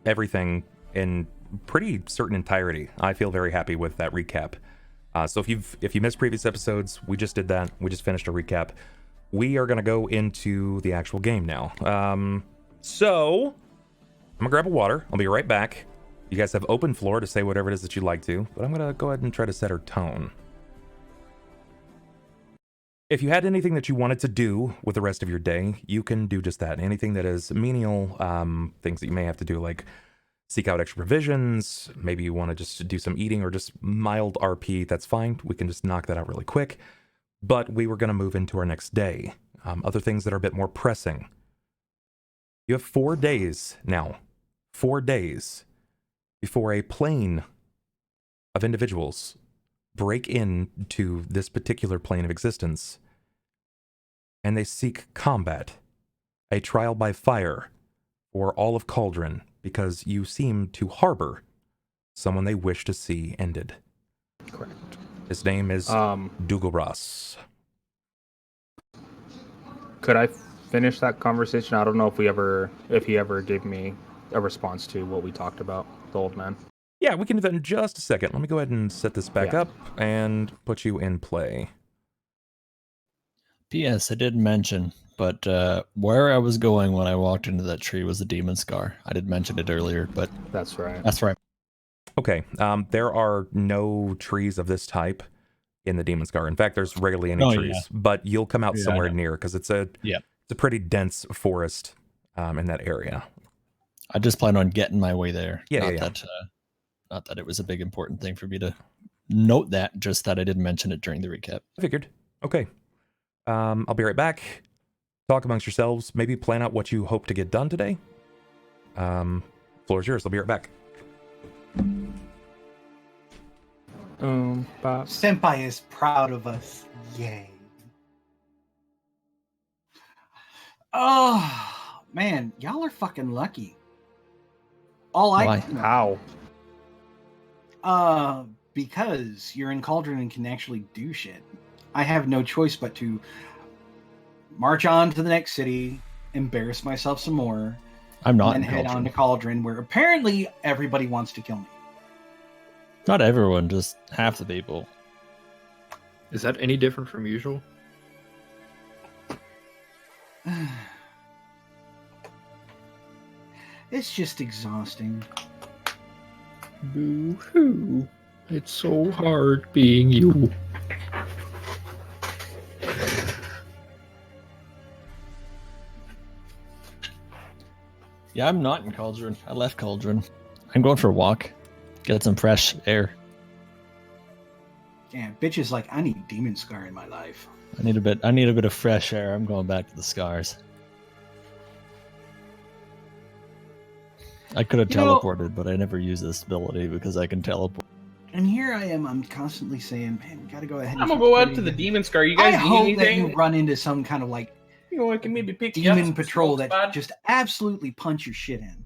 everything in pretty certain entirety. I feel very happy with that recap. So if you missed previous episodes, we just did that. We just finished a recap. We are going to go into the actual game now. So I'm going to grab a water. I'll be right back. You guys have open floor to say whatever it is that you'd like to, but I'm going to go ahead and try to set our tone. If you had anything that you wanted to do with the rest of your day, you can do just that. Anything that is menial, things that you may have to do, like seek out extra provisions, maybe you want to just do some eating or just mild RP, that's fine. We can just knock that out really quick. But we were going to move into our next day. Other things that are a bit more pressing. You have 4 days now. 4 days before a plane of individuals break into this particular plane of existence, and they seek combat, a trial by fire for all of Cauldron, because you seem to harbor someone they wish to see ended. Correct. His name is Dugoras. Could I finish that conversation? I don't know if he ever gave me a response to what we talked about, the old man. Yeah, we can do that in just a second. Let me go ahead and set this back up and put you in play. P.S. I did mention, but where I was going when I walked into that tree was a demon scar. I did mention it earlier, but That's right. that's right. Okay, there are no trees of this type in the Demon Scar. In fact, there's rarely any trees, but you'll come out somewhere near because it's a pretty dense forest in that area. I just plan on getting my way there. Yeah, Not that it was a big important thing for me to note that, just that I didn't mention it during the recap. I figured. Okay. I'll be right back. Talk amongst yourselves. Maybe plan out what you hope to get done today. Floor is yours. I'll be right back. Senpai is proud of us. Yay. Oh, man. Y'all are fucking lucky. Why? How? Because you're in Cauldron and can actually do shit. I have no choice but to march on to the next city, embarrass myself some more, I'm not and in head Cauldron. on to Cauldron, where apparently everybody wants to kill me. Not everyone, just half the people. Is that any different from usual? It's just exhausting. Boo-hoo. It's so hard being you. Yeah, I'm not in Cauldron. I left Cauldron. I'm going for a walk. Get some fresh air. Damn, bitch is like, I need Demon Scar in my life. I need a bit of fresh air. I'm going back to the scars. I could have teleported, but I never use this ability because I can teleport. And here I am, I'm constantly saying, man, we gotta go ahead and I'm gonna go out to the Demon Scar. You guys I need hope anything? that you run into some kind of like You know, I can maybe pick you up demon some patrol smokes, that bud. just absolutely punch your shit in.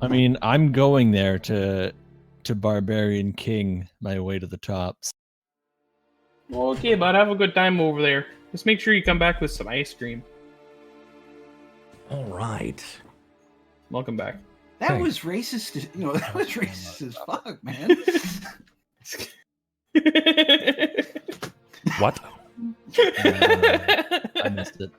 I mean, I'm going there to Barbarian King my way to the tops. Okay, bud. Have a good time over there. Just make sure you come back with some ice cream. All right. Welcome back. That Thanks. was racist. That was racist as fuck, man. What? I missed it.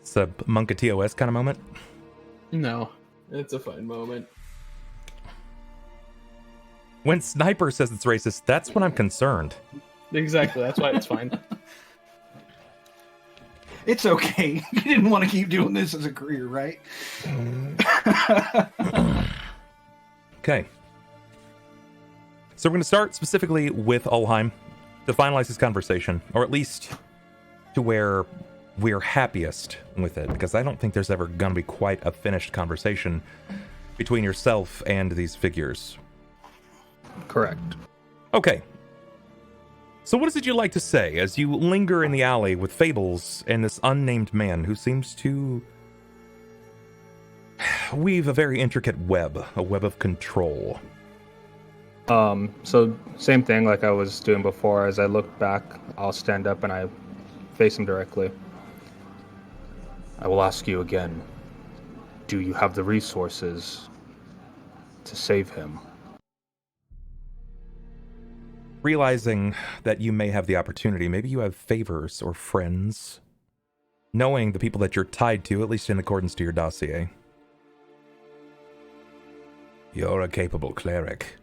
It's a Monka TOS kind of moment. No, it's a fun moment. When Sniper says it's racist, that's when I'm concerned. Exactly. That's why it's fine. It's okay. You didn't want to keep doing this as a career, right? Okay. So we're going to start specifically with Ulhime to finalize this conversation, or at least to where we're happiest with it, because I don't think there's ever going to be quite a finished conversation between yourself and these figures. Correct. Okay. So what is it you'd like to say as you linger in the alley with Fables and this unnamed man who seems to weave a very intricate web, a web of control? So same thing like I was doing before. As I look back, I'll stand up and I face him directly. I will ask you again, do you have the resources to save him? Realizing that you may have the opportunity, maybe you have favors or friends, knowing the people that you're tied to, at least in accordance to your dossier. You're a capable cleric,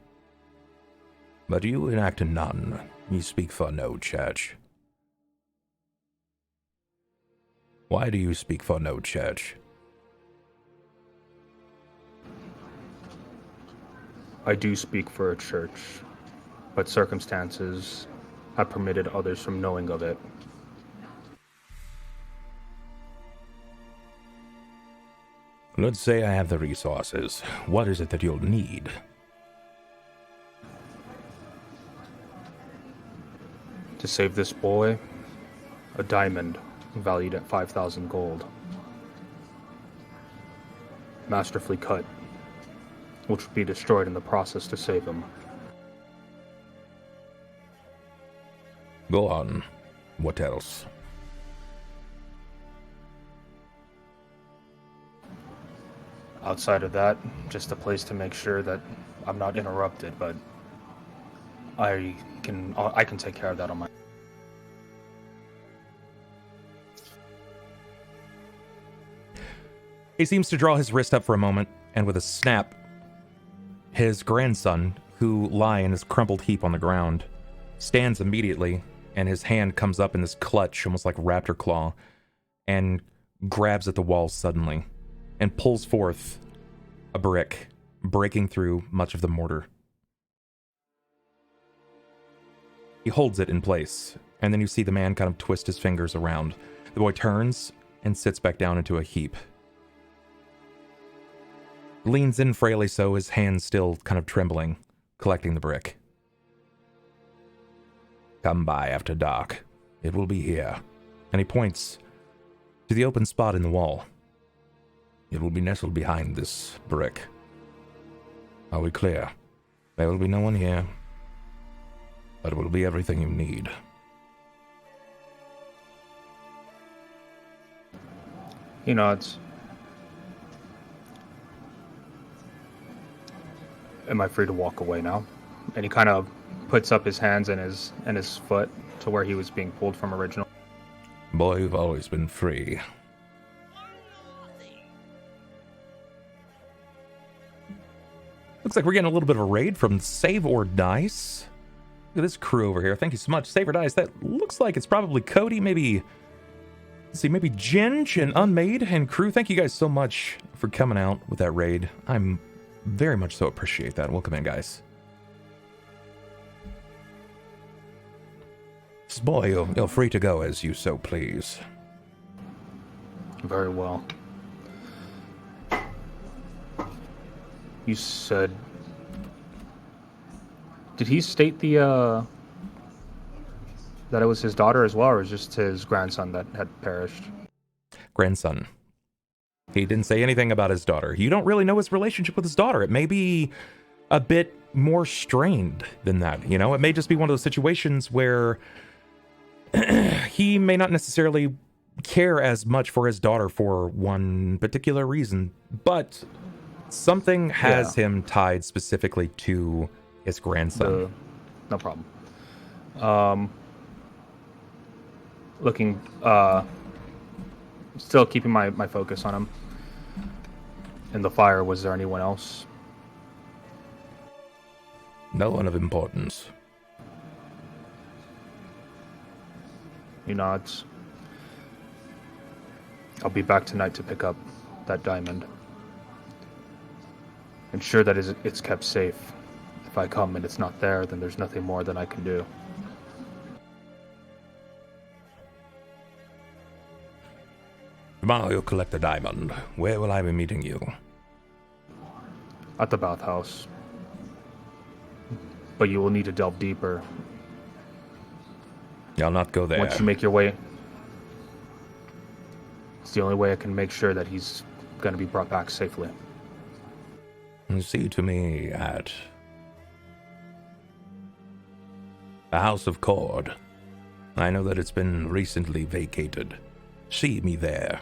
but you enact none. You speak for no church. Why do you speak for no church? I do speak for a church, but circumstances have permitted others from knowing of it. Let's say I have the resources. What is it that you'll need? To save this boy, a diamond valued at 5,000 gold. Masterfully cut, which would be destroyed in the process to save him. Go on. What else? Outside of that, just a place to make sure that I'm not interrupted, but I can take care of that on my. He seems to draw his wrist up for a moment, and with a snap, his grandson, who lie in his crumpled heap on the ground, stands immediately, and his hand comes up in this clutch, almost like raptor claw, and grabs at the wall suddenly, and pulls forth a brick, breaking through much of the mortar. He holds it in place, and then you see the man kind of twist his fingers around. The boy turns and sits back down into a heap. Leans in frailly so, his hands still kind of trembling, collecting the brick. Come by after dark. It will be here. And he points to the open spot in the wall. It will be nestled behind this brick. Are we clear? There will be no one here, but it will be everything you need. He nods. Am I free to walk away now? And he kind of puts up his hands and his foot to where he was being pulled from originally. Boy, you've always been free. Looks like we're getting a little bit of a raid from Save or Dice. Look at this crew over here. Thank you so much. Save or Dice. That looks like it's probably Cody, maybe... Let's see, maybe Ginge and Unmade and crew. Thank you guys so much for coming out with that raid. I'm very much so appreciate that. Welcome in, guys. Boy, you're free to go as you so please. Very well. You said... Did he state the, that it was his daughter as well, or was just his grandson that had perished? Grandson. He didn't say anything about his daughter. You don't really know his relationship with his daughter. It may be a bit more strained than that, you know? It may just be one of those situations where he may not necessarily care as much for his daughter for one particular reason, but something has him tied specifically to his grandson. No problem. Looking, still keeping my focus on him. In the fire, was there anyone else? No one of importance. He nods. I'll be back tonight to pick up that diamond. Ensure that it's kept safe. If I come and it's not there, then there's nothing more that I can do. Tomorrow you'll collect the diamond. Where will I be meeting you? At the bathhouse. But you will need to delve deeper. I'll not go there. Once you make your way... It's the only way I can make sure that he's going to be brought back safely. See to me at the House of Cort. I know that it's been recently vacated. See me there.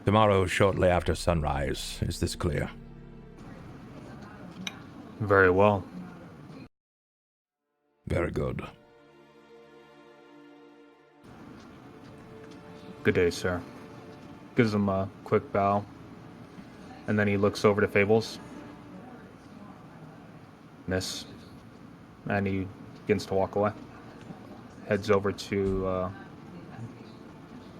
Tomorrow, shortly after sunrise. Is this clear? Very well. Very good. Good day, sir. Gives him a quick bow. And then he looks over to Fables. Miss. And he begins to walk away. Heads over to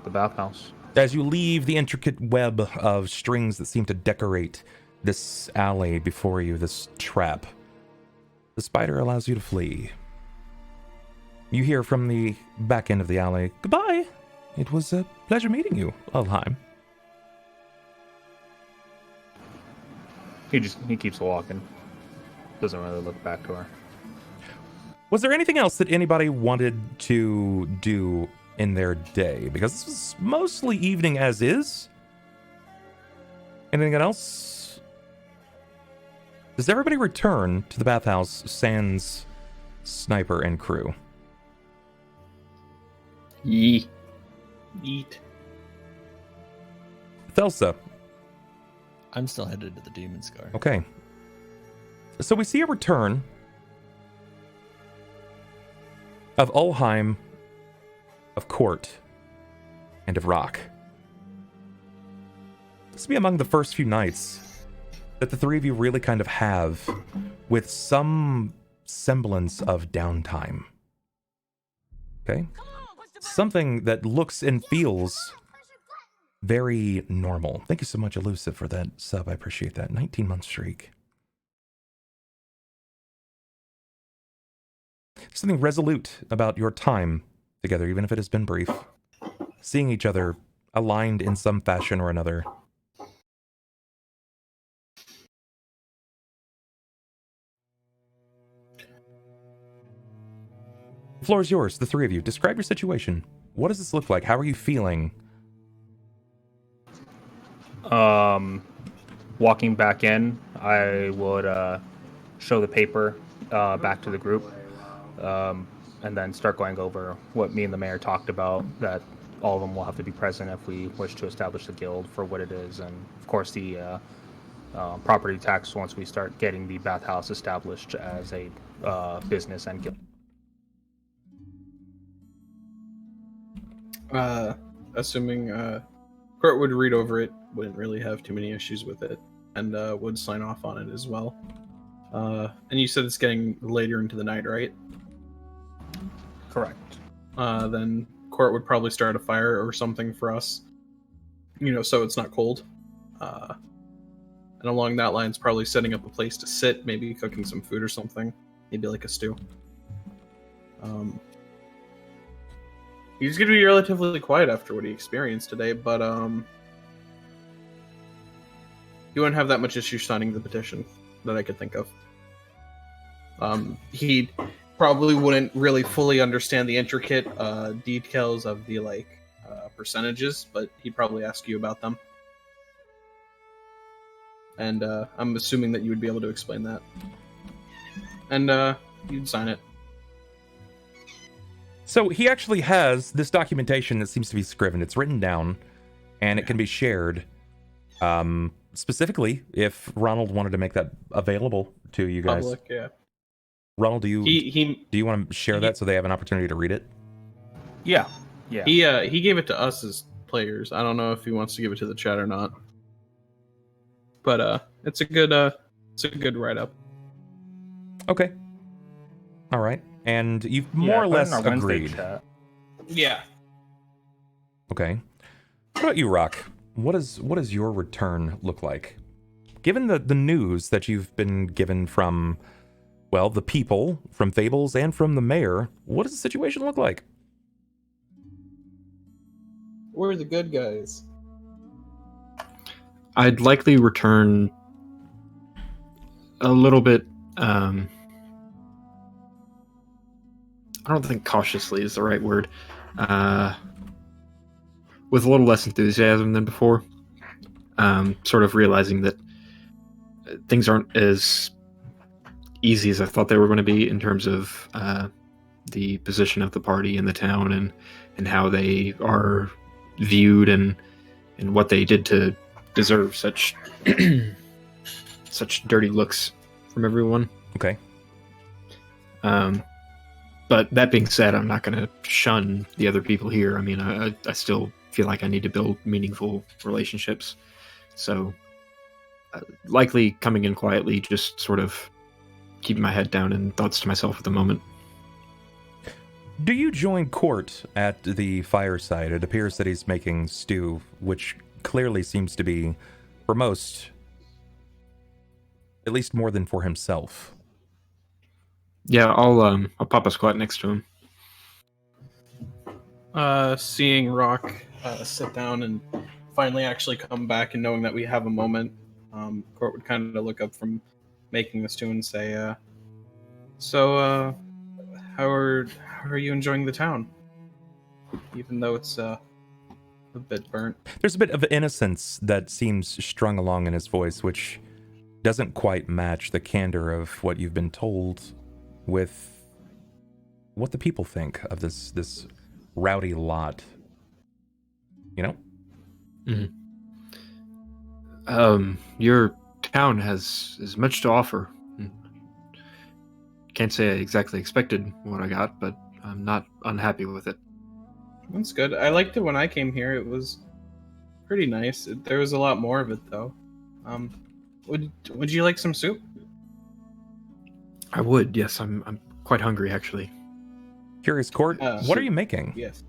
the bathhouse. As you leave the intricate web of strings that seem to decorate this alley before you, this trap, the spider allows you to flee. You hear from the back end of the alley, "Goodbye. It was a pleasure meeting you, Ulhime." He keeps walking. Doesn't really look back to her. Was there anything else that anybody wanted to do in their day? Because this was mostly evening as is. Anything else? Does everybody return to the bathhouse sans Sniper and crew. Yee. Eat. Thelsa. I'm still headed to the Demon Scar. Okay. So we see a return of Ulhime, of Cort, and of Rahk. This will be among the first few nights that the three of you really kind of have with some semblance of downtime. Okay? Something that looks and feels very normal. Thank you so much, Elusive, for that sub. I appreciate that. 19-month streak. Something resolute about your time together, even if it has been brief. Seeing each other aligned in some fashion or another. The floor is yours, the three of you. Describe your situation. What does this look like? How are you feeling? Walking back in, I would show the paper back to the group, and then start going over what me and the mayor talked about, that all of them will have to be present if we wish to establish the guild for what it is, and of course the property tax once we start getting the bathhouse established as a business and guild. Assuming Cort would read over it, wouldn't really have too many issues with it, and would sign off on it as well. And you said it's getting later into the night, right? Correct. Then Cort would probably start a fire or something for us, so it's not cold. And along that line's probably setting up a place to sit, maybe cooking some food or something, maybe like a stew. He's going to be relatively quiet after what he experienced today, but he wouldn't have that much issue signing the petition that I could think of. He probably wouldn't really fully understand the intricate details of the percentages, but he'd probably ask you about them. And I'm assuming that you would be able to explain that. And you'd sign it. So he actually has this documentation that seems to be scriven. It's written down, and it can be shared. Specifically, if Ronald wanted to make that available to you guys. Public, yeah. Ronald, do you He want to share that so they have an opportunity to read it? Yeah. He gave it to us as players. I don't know if he wants to give it to the chat or not. But it's a good write up. Okay. All right. And you've more or less agreed. Yeah. Okay. What about you, Rahk? What does your return look like? Given the news that you've been given from, well, the people, from Fables, and from the mayor, what does the situation look like? We're the good guys. I'd likely return a little bit. I don't think cautiously is the right word. With a little less enthusiasm than before. Sort of realizing that things aren't as easy as I thought they were going to be in terms of the position of the party in the town and how they are viewed and what they did to deserve such such dirty looks from everyone. Okay. But that being said, I'm not going to shun the other people here. I mean, I still feel like I need to build meaningful relationships. So likely coming in quietly, just sort of keeping my head down and thoughts to myself at the moment. Do you join Cort at the fireside? It appears that he's making stew, which clearly seems to be, for most, at least more than for himself. Yeah, I'll pop a squat next to him. Seeing Rahk sit down and finally actually come back and knowing that we have a moment, Cort would kind of look up from making the stew and say, so how are you enjoying the town? Even though it's a bit burnt. There's a bit of innocence that seems strung along in his voice, which doesn't quite match the candor of what you've been told with what the people think of this rowdy lot. You know? Your town has much to offer. Can't say I exactly expected what I got, but I'm not unhappy with it. That's good. I liked it when I came here. It was pretty nice. There was a lot more of it though. Would you like some soup? I would, yes. I'm quite hungry actually. Curious, Cort, what are you making? Yes.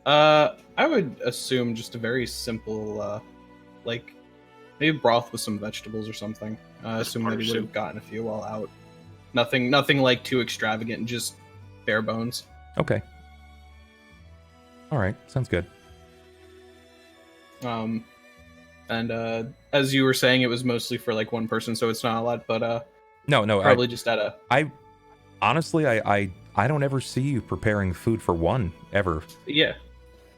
I would assume just a very simple, like maybe broth with some vegetables or something. Assume that he would have gotten a few while out. Nothing like too extravagant. Just bare bones. Okay. All right, sounds good. And as you were saying, it was mostly for like one person, so it's not a lot. But No, probably just at a. Honestly, I don't ever see you preparing food for one ever. Yeah.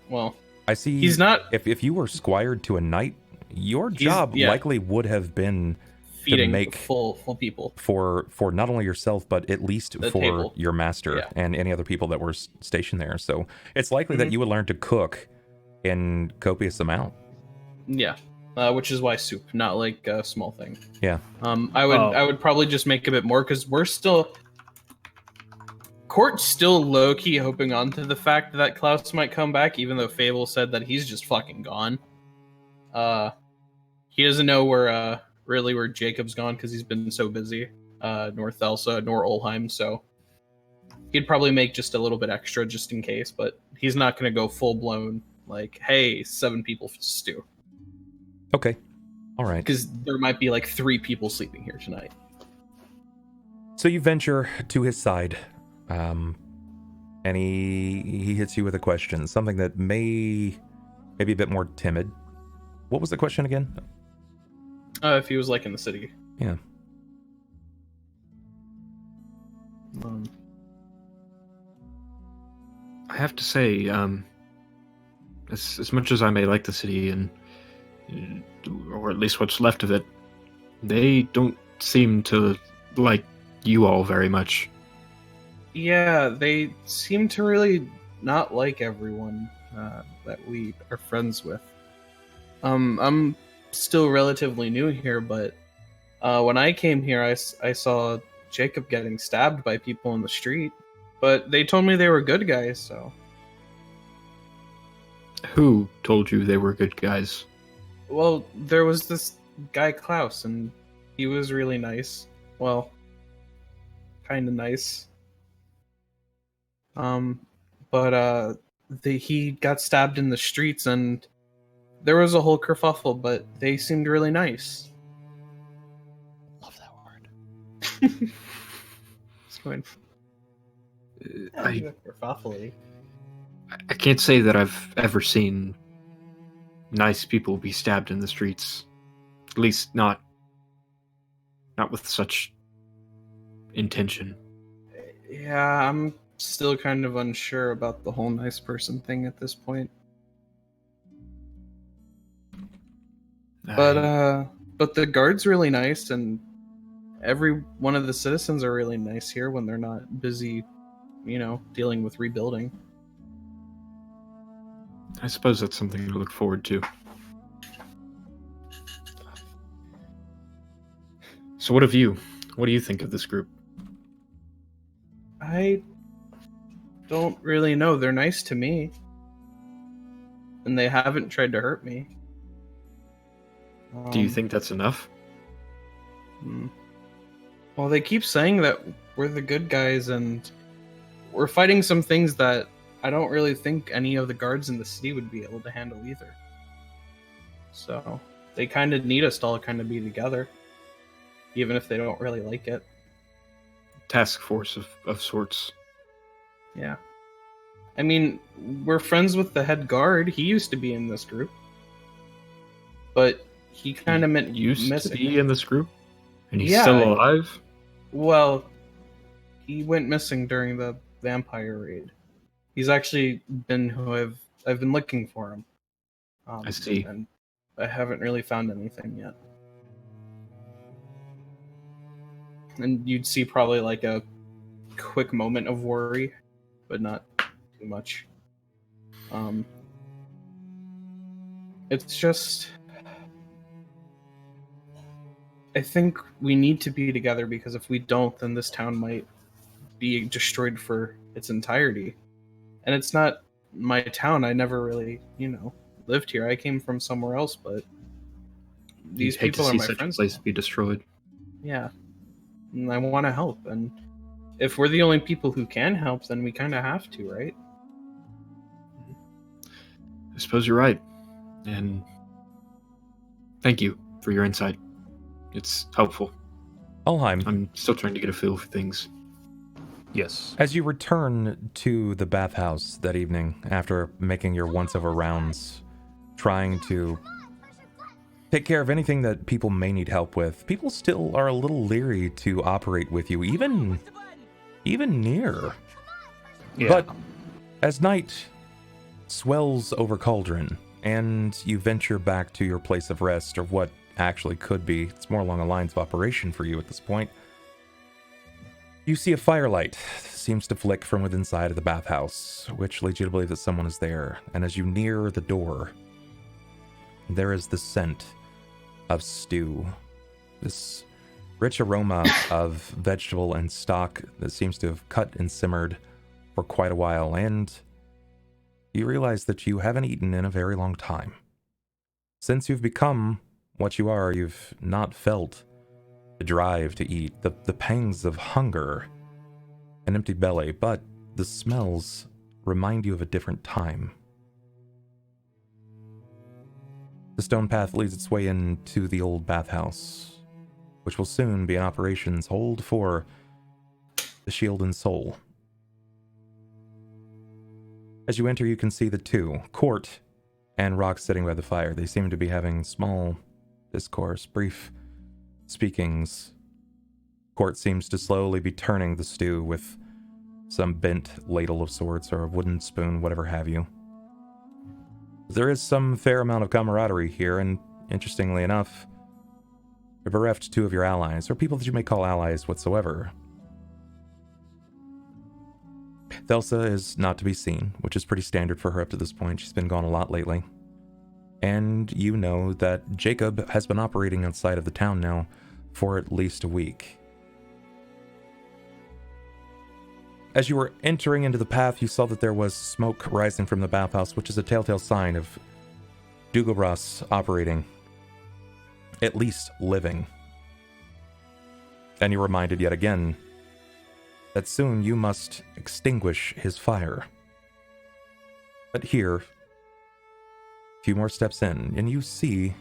Well, I see. He's not. If you were squired to a knight, your job likely would have been Feeding to make full people for not only yourself but at least the for table. your master and any other people that were stationed there. So it's likely that you would learn to cook in copious amount. Yeah. Which is why soup, not like a small thing. Yeah. I would probably just make a bit more because Cort's still low-key hoping on to the fact that Klaus might come back, even though Fable said that he's just fucking gone. He doesn't know where Jakob's gone because he's been so busy, nor Thelsa, nor Ulhime, so he'd probably make just a little bit extra just in case, but he's not going to go full-blown, like, hey, 7 people for stew. Okay. All right. Because there might be like 3 people sleeping here tonight. So you venture to his side, and he hits you with a question, something that may be a bit more timid. What was the question again? If he was like in the city. Yeah. I have to say, as much as I may like the city and or at least what's left of it, they don't seem to like you all very much. Yeah, they seem to really not like everyone that we are friends with. I'm still relatively new here, but when I came here, I saw Jakob getting stabbed by people in the street, but they told me they were good guys, so... Who told you they were good guys? Well, there was this guy Klaus, and he was really nice. Well, kind of nice. But he got stabbed in the streets, and there was a whole kerfuffle, but they seemed really nice. Love that word. It's going. Kerfuffle. I can't say that I've ever seen nice people be stabbed in the streets. At least not with such intention. Yeah, I'm still kind of unsure about the whole nice person thing at this point. But the guard's really nice, and every one of the citizens are really nice here when they're not busy, dealing with rebuilding. I suppose that's something to look forward to. So what do you think of this group? I don't really know. They're nice to me. And they haven't tried to hurt me. Do you think that's enough? Well, they keep saying that we're the good guys, and we're fighting some things that I don't really think any of the guards in the city would be able to handle either. So they kind of need us to all kind of be together, even if they don't really like it. Task force of sorts. Yeah. I mean, we're friends with the head guard. He used to be in this group. But he kind of used missing. To be in this group? And he's still alive? Well, he went missing during the vampire raid. He's actually been who I've been looking for him. I see. And I haven't really found anything yet. And you'd see probably like a quick moment of worry, but not too much. It's just, I think we need to be together, because if we don't, then this town might be destroyed for its entirety. And it's not my town. I never really, lived here. I came from somewhere else, but these You'd hate people to are see my such friends. a place be destroyed. Yeah. And I want to help. And if we're the only people who can help, then we kind of have to, right? I suppose you're right. And thank you for your insight. It's helpful. Ulhime, I'm still trying to get a feel for things. Yes. as you return to the bathhouse that evening after making your once-over rounds, trying to take care of anything that people may need help with, people still are a little leery to operate with you, even near. Yeah. But as night swells over Cauldron, and you venture back to your place of rest, or what actually could be, it's more along the lines of operation for you at this point, you see a firelight seems to flick from within inside of the bathhouse, which leads you to believe that someone is there. And as you near the door, there is the scent of stew, this rich aroma of vegetable and stock that seems to have cut and simmered for quite a while, and you realize that you haven't eaten in a very long time. Since you've become what you are, you've not felt the drive to eat, the pangs of hunger, an empty belly, but the smells remind you of a different time. The stone path leads its way into the old bathhouse, which will soon be in operations. Hold for the Shield and Soul. As you enter, you can see the two, Cort and Rahk, sitting by the fire. They seem to be having small discourse, brief speakings. Cort seems to slowly be turning the stew with some bent ladle of sorts, or a wooden spoon, whatever have you. There is some fair amount of camaraderie here, and interestingly enough, you're bereft two of your allies, or people that you may call allies whatsoever. Thelsa is not to be seen, which is pretty standard for her up to this point. She's been gone a lot lately. And you know that Jakob has been operating outside of the town now for at least a week. As you were entering into the path, you saw that there was smoke rising from the bathhouse, which is a telltale sign of Dugobras operating, at least living. And you're reminded yet again that soon you must extinguish his fire. But here, a few more steps in, and you see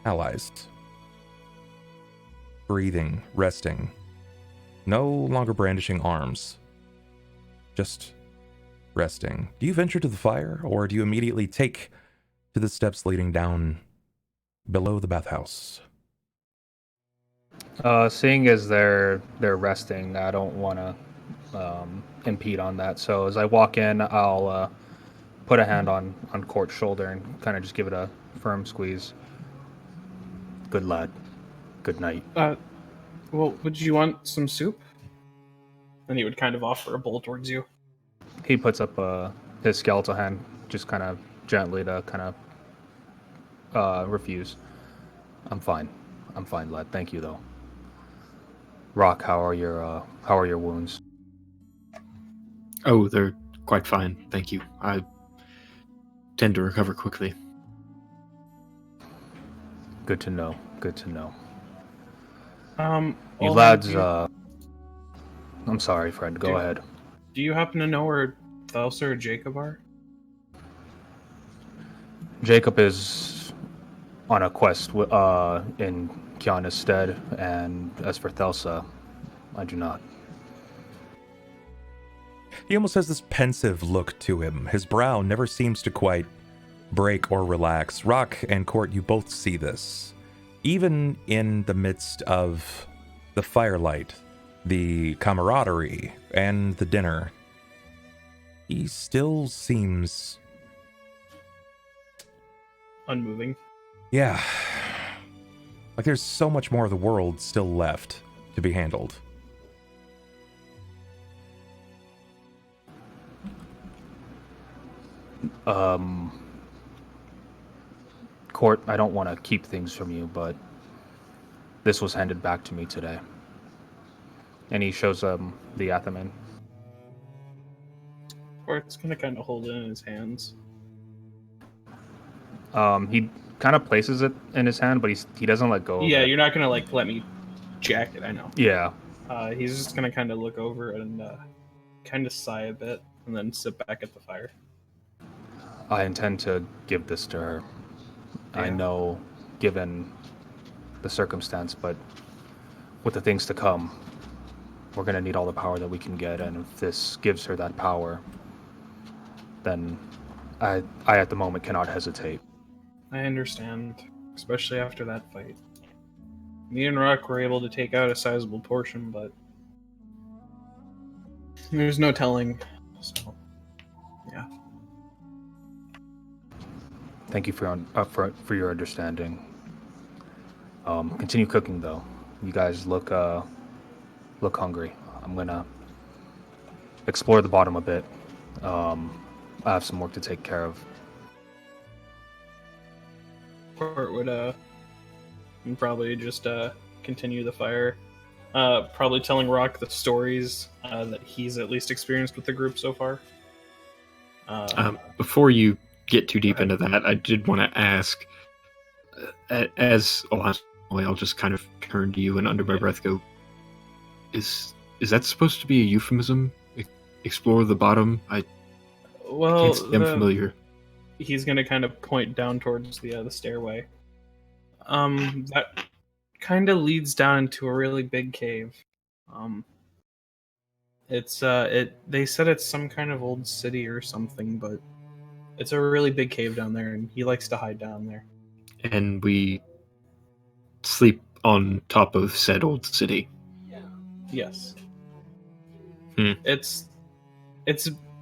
allies. Breathing, resting, no longer brandishing arms, just resting. Do you venture to the fire, or do you immediately take to the steps leading down below the bathhouse? Seeing as they're resting, I don't want to impede on that. So as I walk in, I'll put a hand on Cort's shoulder and kind of just give it a firm squeeze. Good lad. Good night. Well, would you want some soup? And he would kind of offer a bowl towards you. He puts up his skeletal hand, just kind of gently to kind of refuse. I'm fine, lad. Thank you, though. Rahk, how are your wounds? Oh, they're quite fine, thank you. I tend to recover quickly. Good to know. Good to know. You Ulhime, lads, I'm sorry, Fred. Go ahead. Do you happen to know where Thelsa or Jakob are? Jakob is on a quest in Kiana's stead, and as for Thelsa, I do not. He almost has this pensive look to him. His brow never seems to quite break or relax. Rahk and Cort, you both see this. Even in the midst of the firelight, the camaraderie, and the dinner, he still seems... unmoving. Yeah. Like there's so much more of the world still left to be handled. Cort, I don't want to keep things from you, but this was handed back to me today. And he shows the Athaman. Cort's gonna kind of hold it in his hands. He kind of places it in his hand, but he doesn't let go. Yeah, of it. you're not gonna like let me jack it. I know. Yeah. He's just gonna kind of look over it and kind of sigh a bit, and then sit back at the fire. I intend to give this to her. Yeah. I know, given the circumstance, but with the things to come, we're going to need all the power that we can get, and if this gives her that power, then I at the moment cannot hesitate. I understand, especially after that fight. Me and Rahk were able to take out a sizable portion, but there's no telling. So, yeah. Thank you for your understanding. Continue cooking, though. You guys look hungry. I'm gonna explore the bottom a bit. I have some work to take care of. Cort would probably just continue the fire. Probably telling Rahk the stories that he's at least experienced with the group so far. Before you get too deep into that, I did want to ask, as I'll just kind of turn to you and under my breath go, is that supposed to be a euphemism? Explore the bottom? I can't say I'm familiar. He's gonna kind of point down towards the stairway. That kind of leads down into a really big cave. They said it's some kind of old city or something, but it's a really big cave down there, and he likes to hide down there. And we sleep on top of said old city. Yes. Hmm. It's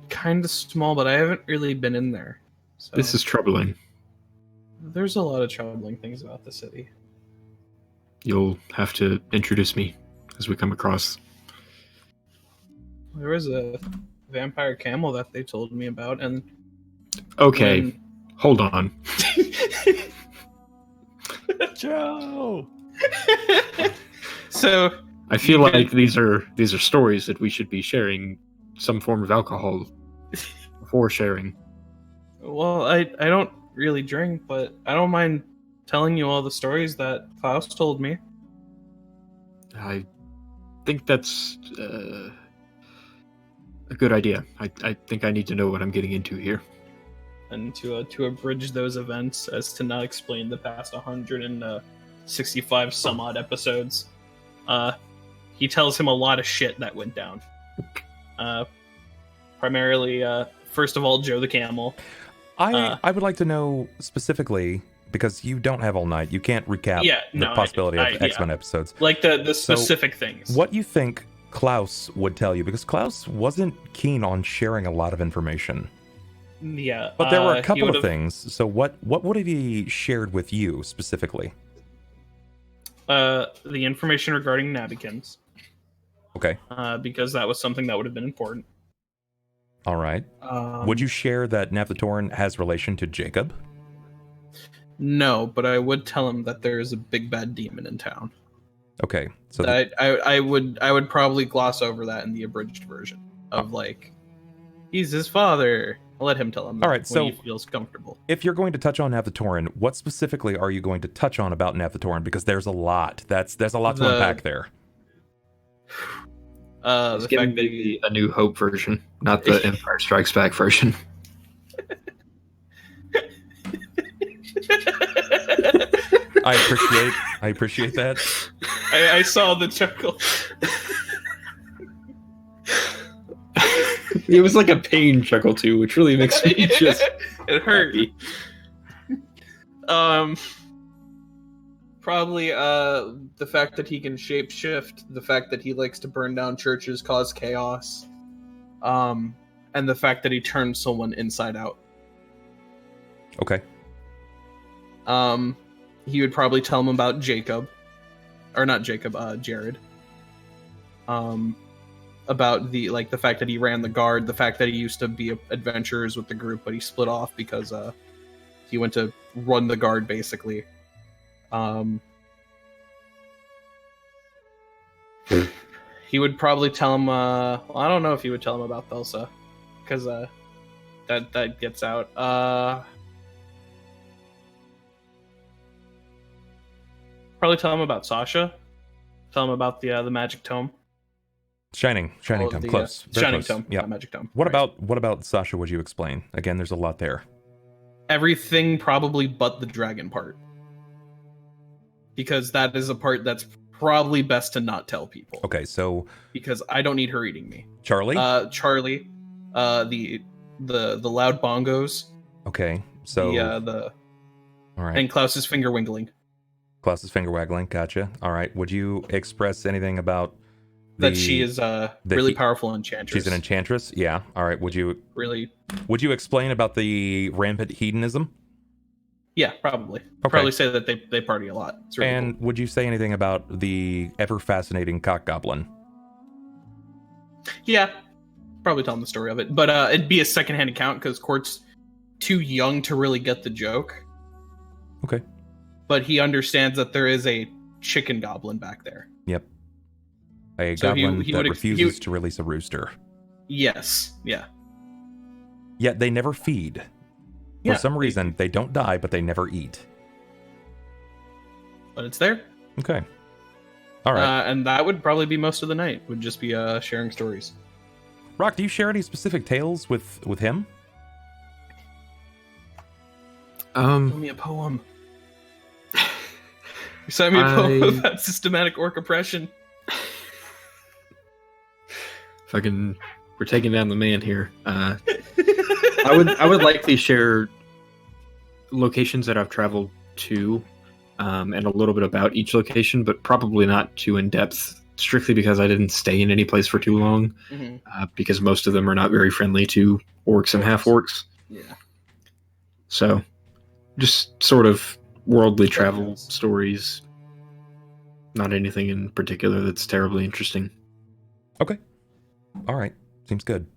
kind of small, but I haven't really been in there. So This is troubling. there's a lot of troubling things about the city. You'll have to introduce me as we come across. There was a vampire camel that they told me about, and Okay, hold on. Joe! So I feel like these are stories that we should be sharing some form of alcohol before sharing. well, I don't really drink, but I don't mind telling you all the stories that Klaus told me. I think that's a good idea. I think I need to know what I'm getting into here. And to abridge those events, as to not explain the past 165 some odd episodes, he tells him a lot of shit that went down. Primarily, first of all, Joe the Camel. I would like to know specifically, because you don't have all night, you can't recap the possibility of X-Men episodes. Like the specific things. What you think Klaus would tell you, because Klaus wasn't keen on sharing a lot of information. Yeah. But there were a couple of things. So what would have he shared with you specifically? The information regarding Nabikins. Okay. Because that was something that would have been important. All right. Would you share that Navthatoran has relation to Jakob? No, but I would tell him that there is a big bad demon in town. Okay. So I would probably gloss over that in the abridged version of like, he's his father. I'll let him tell him. All right, when so he feels comfortable. If you're going to touch on Navthatoran, what specifically are you going to touch on about Navthatoran? Because there's a lot. There's a lot to unpack there. The fact that A New Hope version, not the Empire Strikes Back version. I appreciate that. I saw the chuckle. It was like a pain chuckle too, which really makes me just it hurt. happy. Probably the fact that he can shapeshift, the fact that he likes to burn down churches, cause chaos, and the fact that he turns someone inside out. Okay. He would probably tell him about Jacob, or not Jacob, Jared. about the fact that he ran the guard, the fact that he used to be adventurers with the group, but he split off because he went to run the guard basically. He would probably tell him. I don't know if he would tell him about Thelsa, because that gets out. Probably tell him about Sasha. Tell him about the magic tome. Shining Tome, close. Very Shining close. Tome, Yeah. Magic Tome. What Right. about Sasha? Would you explain? Again, there's a lot there. Everything probably but the dragon part, because that is a part that's probably best to not tell people. Okay, so Because I don't need her eating me. Charlie. Charlie, the loud bongos. Okay, so The all right. and Klaus's finger wiggling. Klaus's finger waggling. Gotcha. All right. Would you express anything about That she is really powerful enchantress. She's an enchantress. Yeah. All right. Would you explain about the rampant hedonism? Yeah, probably. Okay. Probably say that they party a lot. It's really And would you say anything about the ever fascinating cock goblin? cool. Yeah, probably tell him the story of it, but it'd be a secondhand account because Cort's too young to really get the joke. Okay. But he understands that there is a chicken goblin back there. Yep. A So goblin he that would refuses to release a rooster. Yes. Yeah. Yet they never feed. For some reason, they don't die, but they never eat. But it's there. Okay. All right. And that would probably be most of the night. Would just be sharing stories. Rahk, do you share any specific tales with him? Tell me a poem. You sent me a poem about systematic orc oppression. Fucking, we're taking down the man here. I would likely share locations that I've traveled to, and a little bit about each location, but probably not too in depth. Strictly because I didn't stay in any place for too long, because most of them are not very friendly to orcs and half orcs. Yeah. So, just sort of worldly travel stories. Not anything in particular that's terribly interesting. Okay. All right. Seems good.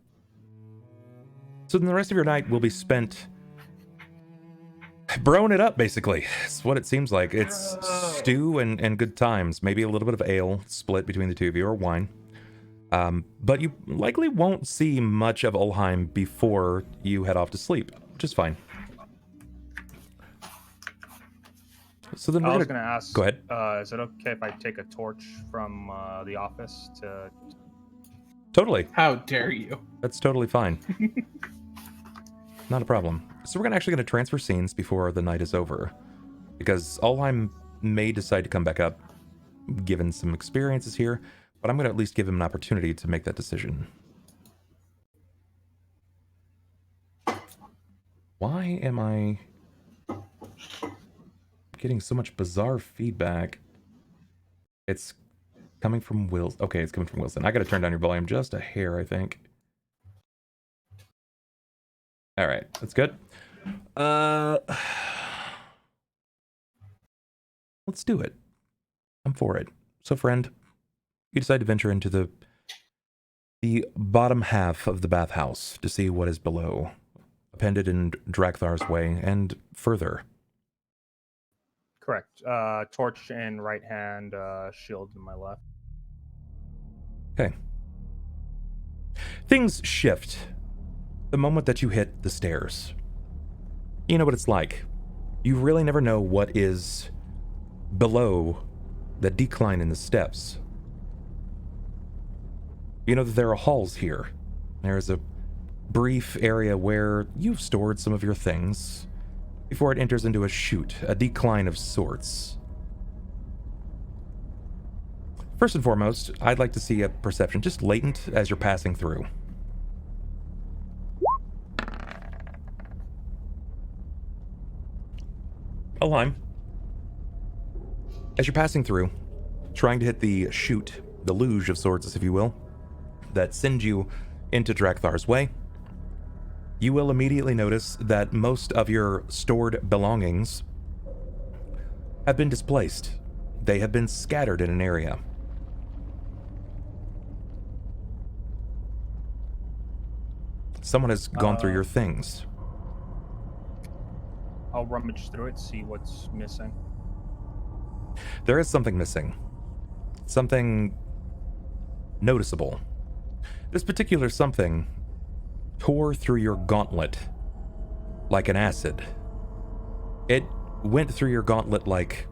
So then the rest of your night will be spent broing it up, basically. It's what it seems like. It's stew and good times. Maybe a little bit of ale split between the two of you, or wine. But you likely won't see much of Ulhime before you head off to sleep, which is fine. So then I was going to ask. Go ahead. Is it okay if I take a torch from the office to? Totally. How dare you? That's totally fine. Not a problem. So we're actually going to transfer scenes before the night is over, because Ulhime may decide to come back up, given some experiences here, but I'm going to at least give him an opportunity to make that decision. Why am I getting so much bizarre feedback? It's coming from Wilson. Okay, it's coming from Wilson. I got to turn down your volume just a hair, I think. All right, that's good. Let's do it. I'm for it. So, friend, you decide to venture into the bottom half of the bathhouse to see what is below, appended in Drakthar's way, and further. Correct. Torch in right hand, shield in my left. Okay. Things shift the moment that you hit the stairs. You know what it's like. You really never know what is below the decline in the steps. You know that there are halls here. There is a brief area where you've stored some of your things before it enters into a chute, a decline of sorts. First and foremost, I'd like to see a perception, just latent as you're passing through. Ulhime, as you're passing through, trying to hit the chute, the luge of sorts, if you will, that sends you into Drakthar's way, you will immediately notice that most of your stored belongings have been displaced. They have been scattered in an area. Someone has gone through your things. I'll rummage through it, see what's missing. There is something missing. Something noticeable. This particular something tore through your gauntlet like an acid. It went through your gauntlet like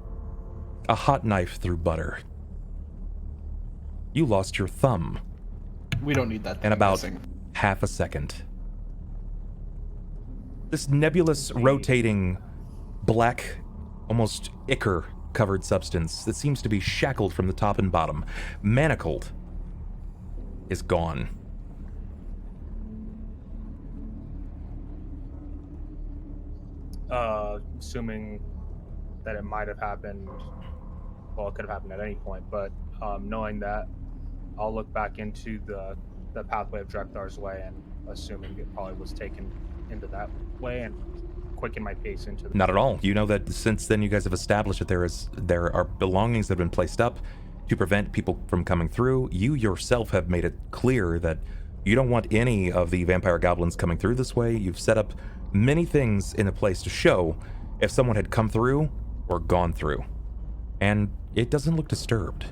a hot knife through butter. You lost your thumb We don't need that. in thing about missing. half a second. This nebulous, rotating, black, almost ichor-covered substance that seems to be shackled from the top and bottom, manacled, is gone. Assuming that it might have happened, well, it could have happened at any point, but knowing that, I'll look back into the pathway of Drektar's way, and assuming it probably was taken into that way, and quicken my pace into the... Not at all. You know that since then you guys have established that there are belongings that have been placed up to prevent people from coming through. You yourself have made it clear that you don't want any of the vampire goblins coming through this way. You've set up many things in a place to show if someone had come through or gone through. And it doesn't look disturbed.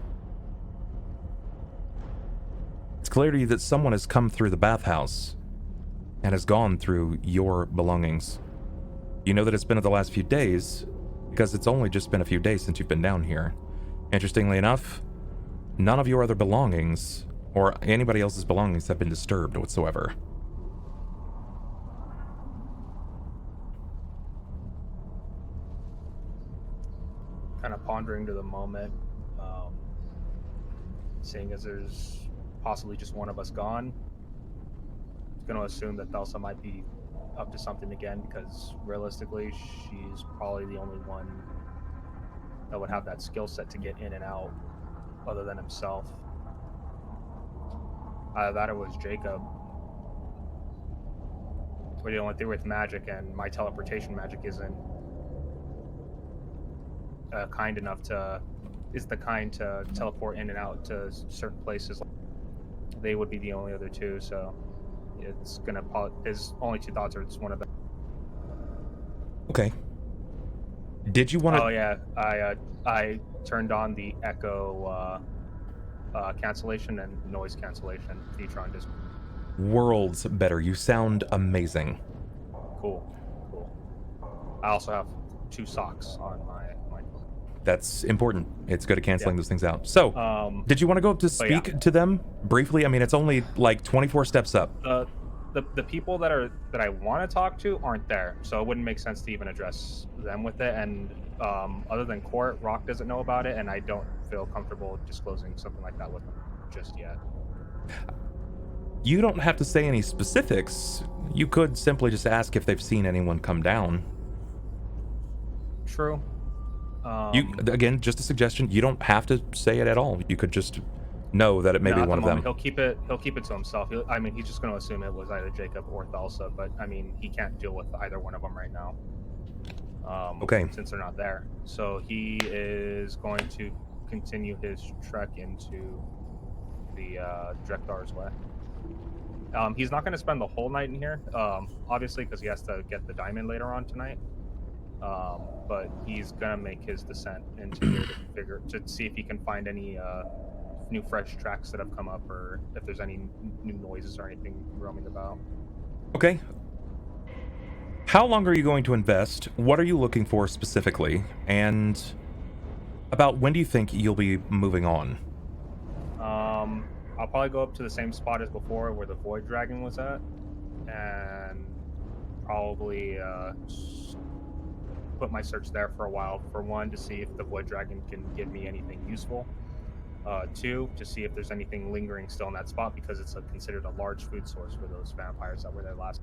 It's clear to you that someone has come through the bathhouse and has gone through your belongings. You know that it's been of the last few days because it's only just been a few days since you've been down here. Interestingly enough, none of your other belongings or anybody else's belongings have been disturbed whatsoever. Kind of pondering to the moment, seeing as there's possibly just one of us gone, I'm going to assume that Thelsa might be up to something again, because realistically, she's probably the only one that would have that skill set to get in and out, other than himself. Either that or was Jakob. We're the only thing with magic, and my teleportation magic isn't the kind to teleport in and out to certain places. They would be the only other two, so it's gonna his only two thoughts are it's one of them. Okay. Did you want to... Oh yeah, I turned on the echo cancellation and noise cancellation feature on Discord. Worlds better. You sound amazing. Cool. I also have 2 socks on my That's important. It's good at canceling those things out. So, did you want to go up to speak to them briefly? I mean, it's only like 24 steps up. The people that I want to talk to aren't there, so it wouldn't make sense to even address them with it. And other than Cort, Rahk doesn't know about it, and I don't feel comfortable disclosing something like that with them just yet. You don't have to say any specifics. You could simply just ask if they've seen anyone come down. True. Again, just a suggestion. You don't have to say it at all. You could just know that it may be one of them. He'll keep it to himself. He's just going to assume it was either Jakob or Thelsa, but I mean, he can't deal with either one of them right now. Okay. Since they're not there, so he is going to continue his trek into the Drektar's way. He's not going to spend the whole night in here, obviously, because he has to get the diamond later on tonight. But he's gonna make his descent into here to see if he can find any new fresh tracks that have come up, or if there's any new noises or anything roaming about. Okay. How long are you going to invest? What are you looking for specifically? And about when do you think you'll be moving on? I'll probably go up to the same spot as before, where the Void Dragon was at, and probably put my search there for a while. For one, to see if the Void Dragon can give me anything useful. 2, to see if there's anything lingering still in that spot, because it's considered a large food source for those vampires that were there last.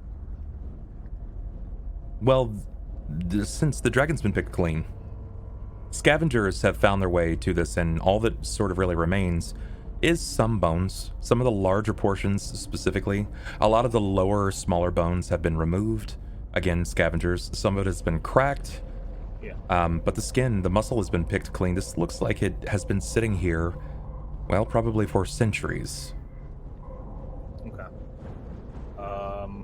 Well, since the dragon's been picked clean, scavengers have found their way to this, and all that sort of really remains is some bones. Some of the larger portions specifically. A lot of the lower, smaller bones have been removed. Again, scavengers. Some of it has been cracked. Yeah. But the skin, the muscle has been picked clean. This looks like it has been sitting here, well, probably for centuries. Okay. I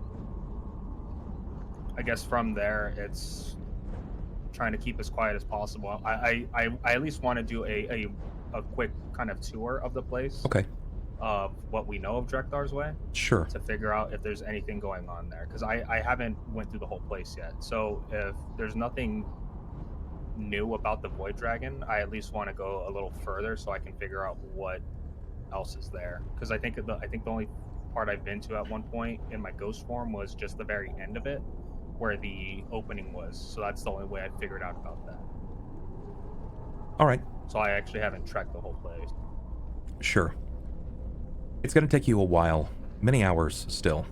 guess from there, it's trying to keep as quiet as possible. I at least want to do a quick kind of tour of the place. Okay. Of what we know of Drektar's Way. Sure. To figure out if there's anything going on there, because I haven't went through the whole place yet. So if there's nothing new about the Void Dragon, I at least want to go a little further so I can figure out what else is there. Because I think the only part I've been to at one point in my ghost form was just the very end of it, where the opening was. So that's the only way I figured out about that. All right. So I actually haven't trekked the whole place. Sure. It's going to take you a while. Many hours still.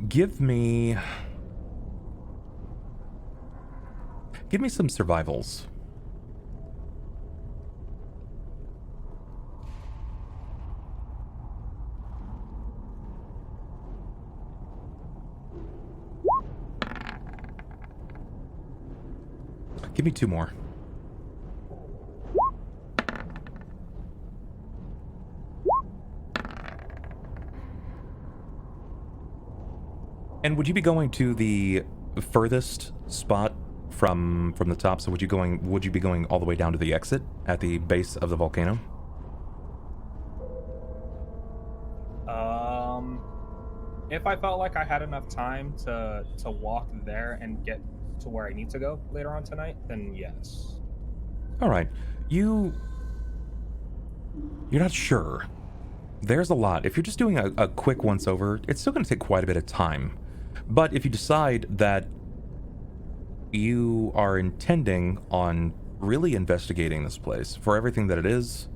Give me some survivals. Give me 2 more. And would you be going to the furthest spot from the top? So would you be going all the way down to the exit at the base of the volcano? If I felt like I had enough time to walk there and get to where I need to go later on tonight, then yes. All right. You're not sure. There's a lot. If you're just doing a quick once-over, it's still going to take quite a bit of time. But if you decide that you are intending on really investigating this place for everything that it is,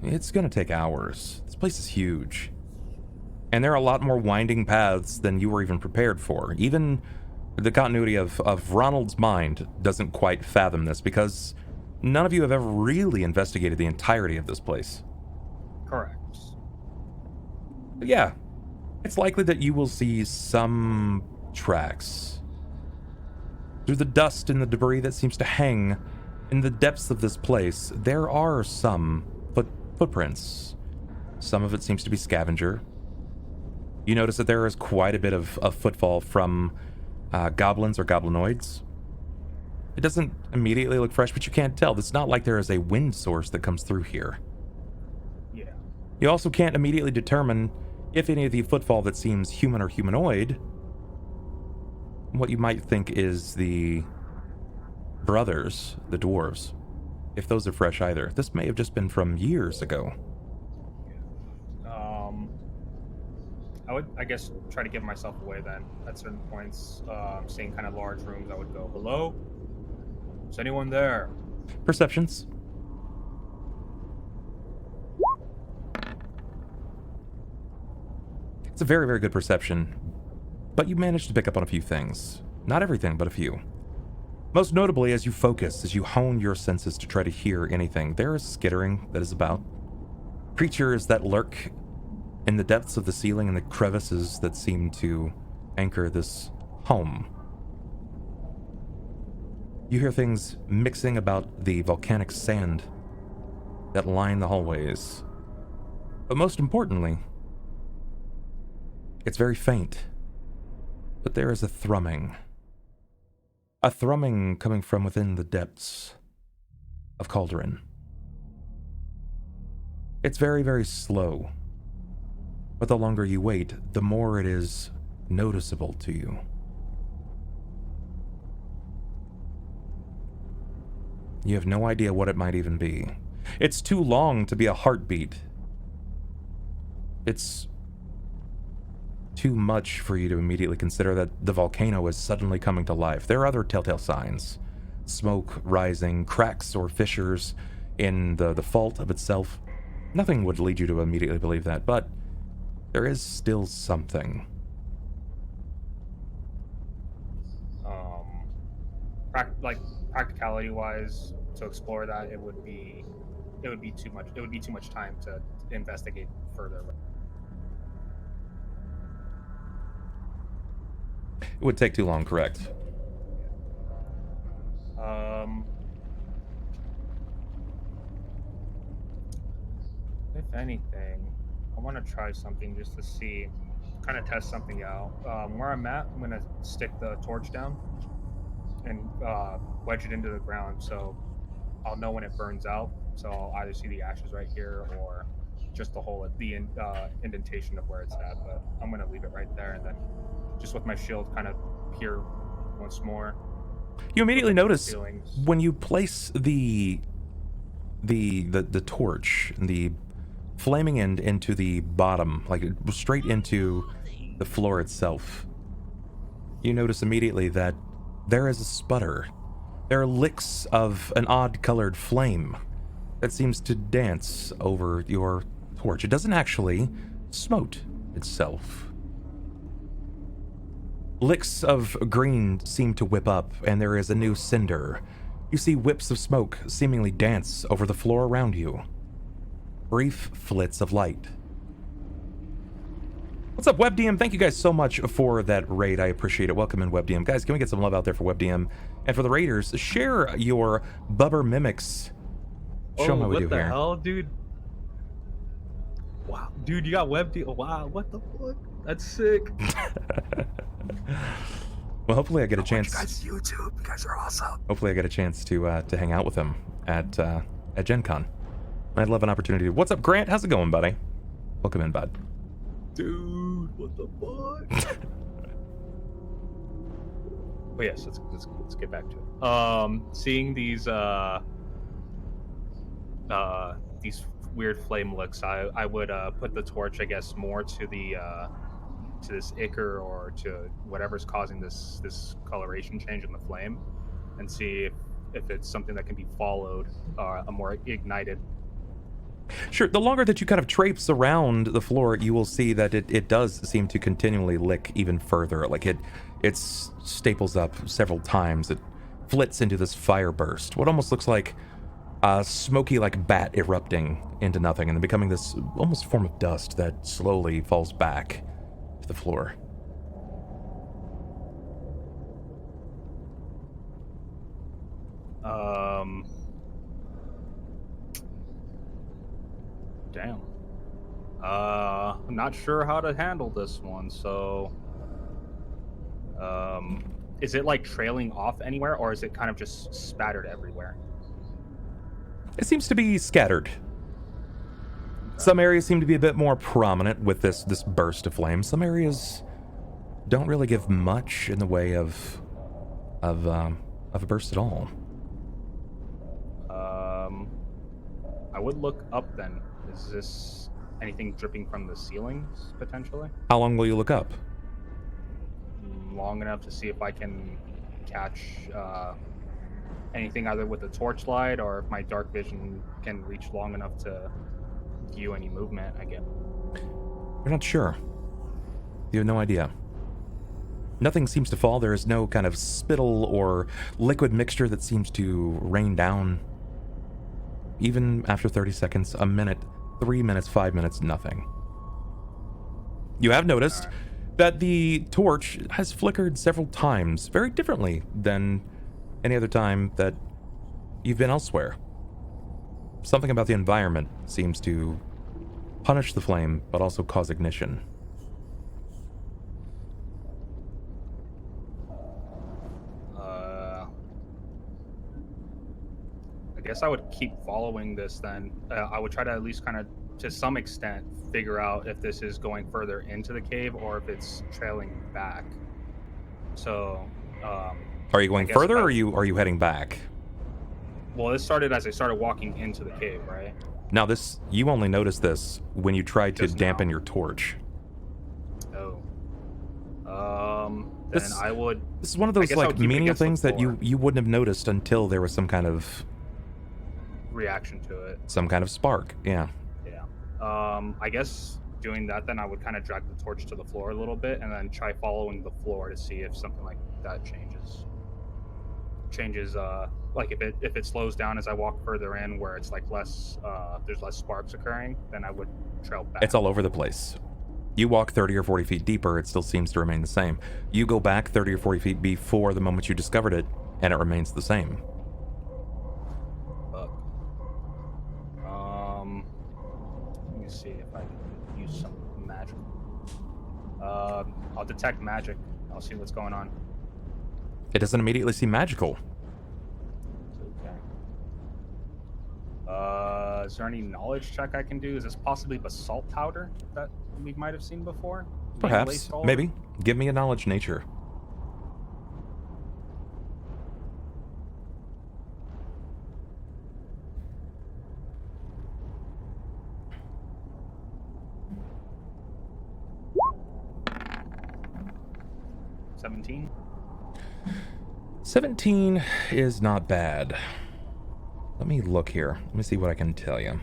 it's going to take hours. This place is huge. And there are a lot more winding paths than you were even prepared for. Even the continuity of Ronald's mind doesn't quite fathom this, because none of you have ever really investigated the entirety of this place. Correct. But yeah, it's likely that you will see some tracks through the dust and the debris that seems to hang in the depths of this place. There are some footprints. Some of it seems to be scavenger. You notice that there is quite a bit of footfall from goblins or goblinoids. It doesn't immediately look fresh, but you can't tell. It's not like there is a wind source that comes through here. Yeah. You also can't immediately determine if any of the footfall that seems human or humanoid, what you might think is the brothers, the dwarves, if those are fresh either. This may have just been from years ago. I would, I guess, try to give myself away then. At certain points, seeing kind of large rooms, I would go, hello? Is anyone there? Perceptions. It's a very, very good perception, but you managed to pick up on a few things. Not everything, but a few. Most notably, as you focus, as you hone your senses to try to hear anything, there is skittering that is about. Creatures that lurk in the depths of the ceiling and the crevices that seem to anchor this home. You hear things mixing about the volcanic sand that line the hallways. But most importantly, it's very faint. But there is a thrumming. A thrumming coming from within the depths of Cauldron. It's very, very slow. But the longer you wait, the more it is noticeable to you. You have no idea what it might even be. It's too long to be a heartbeat. It's too much for you to immediately consider that the volcano is suddenly coming to life. There are other telltale signs. Smoke rising, cracks or fissures in the fault of itself. Nothing would lead you to immediately believe that, but there is still something. Practicality-wise, to explore that, it would be too much. It would be too much time to investigate further. It would take too long, correct? If anything, I want to try something just to see, kind of test something out. Where I'm at, I'm gonna stick the torch down and wedge it into the ground, so I'll know when it burns out. So I'll either see the ashes right here or just the hole at the indentation of where it's at. But I'm gonna leave it right there, and then just with my shield kind of peer once more. You immediately notice Ceilings. when you place the torch, the flaming end into the bottom, like straight into the floor itself, you notice immediately that there is a sputter. There are licks of an odd-colored flame that seems to dance over your torch. It doesn't actually smote itself. Licks of green seem to whip up, and there is a new cinder. You see whips of smoke seemingly dance over the floor around you. Brief flits of light. What's up, WebDM? Thank you guys so much for that raid. I appreciate it. Welcome in, WebDM. Guys, can we get some love out there for WebDM? And for the raiders, share your Bubber Mimics. Show 'em how we do what the here. hell, dude? Wow, dude, you got WebDM. Wow, what the fuck? That's sick. Well, hopefully I get a chance. Guys, YouTube, you guys are awesome. Hopefully I get a chance to hang out with him at Gen Con. I'd love an opportunity. What's up, Grant? How's it going, buddy? Welcome in, bud. Dude, what the fuck? But yes, let's get back to it. Seeing these weird flame looks, I would put the torch, I guess, more to the to this ichor or to whatever's causing this coloration change in the flame, and see if it's something that can be followed, a more ignited. Sure, the longer that you kind of traipse around the floor, you will see that it does seem to continually lick even further. Like it staples up several times. It flits into this fire burst. What almost looks like a smoky like bat erupting into nothing and then becoming this almost form of dust that slowly falls back to the floor. Damn. I'm not sure how to handle this one, so is it like trailing off anywhere, or is it kind of just spattered everywhere? It seems to be scattered. Some areas seem to be a bit more prominent with this burst of flame. Some areas don't really give much in the way of a burst at all. I would look up then. Is this anything dripping from the ceilings, potentially? How long will you look up? Long enough to see if I can catch anything either with the torchlight or if my dark vision can reach long enough to view any movement I get. You're not sure. You have no idea. Nothing seems to fall. There is no kind of spittle or liquid mixture that seems to rain down. Even after 30 seconds, a minute, 3 minutes, 5 minutes, nothing. You have noticed that the torch has flickered several times, very differently than any other time that you've been elsewhere. Something about the environment seems to punish the flame, but also cause ignition. I guess I would keep following this then. I would try to at least kind of, to some extent, figure out if this is going further into the cave or if it's trailing back. So, are you going further, or are you heading back? Well, this started as I started walking into the cave, right? Now, you only noticed this when you tried to Just dampen now. your torch. Oh. Then This- I would. This is one of I those guess I like would keep it menial against the things that floor. you wouldn't have noticed until there was some kind of Reaction to it. spark. Yeah. Yeah. I guess doing that, then I would kind of drag the torch to the floor a little bit, and then try following the floor to see if something like that changes. Like if it slows down as I walk further in, where it's like less, there's less sparks occurring, then I would trail back. It's all over the place. You walk 30 or 40 feet deeper, it still seems to remain the same. You go back 30 or 40 feet before the moment you discovered it, and it remains the same. Fuck. me see if I can use some magic. I'll detect magic. I'll see what's going on. It doesn't immediately seem magical. Okay. Is there any knowledge check I can do? Is this possibly basalt powder that we might have seen before? Perhaps. Maybe. Give me a knowledge nature. $17. 17 is not bad. Let me look here. Let me see what I can tell you.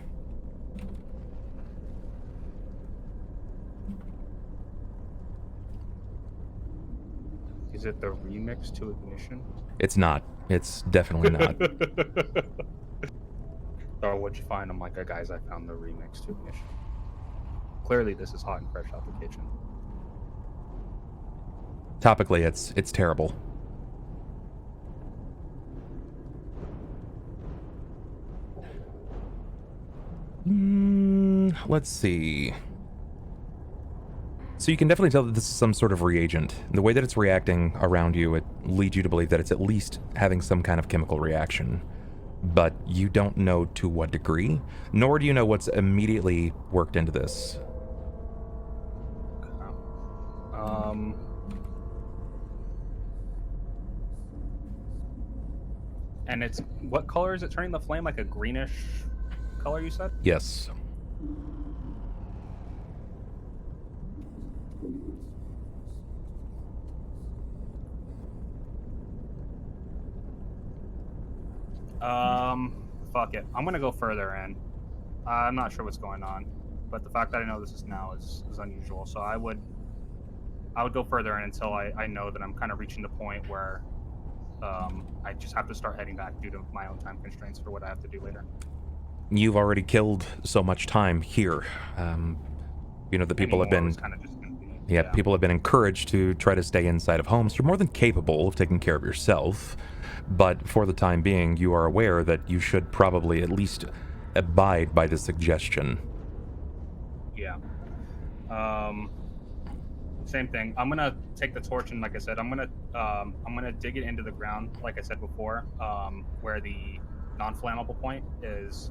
Is it the remix to Ignition? It's not. It's definitely not. Or what'd you find? I'm like, guys, I found the remix to Ignition. Clearly, this is hot and fresh out the kitchen. Topically, it's terrible. Let's see. So you can definitely tell that this is some sort of reagent. The way that it's reacting around you, it leads you to believe that it's at least having some kind of chemical reaction. But you don't know to what degree, nor do you know what's immediately worked into this. And it's, what color is it turning the flame? Like a greenish color, you said? Yes. Fuck it. I'm gonna go further in. I'm not sure what's going on, but the fact that I know this is now is unusual. So I would go further in until I know that I'm kind of reaching the point where I just have to start heading back due to my own time constraints for what I have to do later. You've already killed so much time here. You know, the people have been... Yeah, people have been encouraged to try to stay inside of homes. You're more than capable of taking care of yourself, but for the time being, you are aware that you should probably at least abide by the suggestion. Yeah. Same thing. I'm gonna take the torch and, like I said, I'm gonna dig it into the ground, like I said before, where the non-flammable point is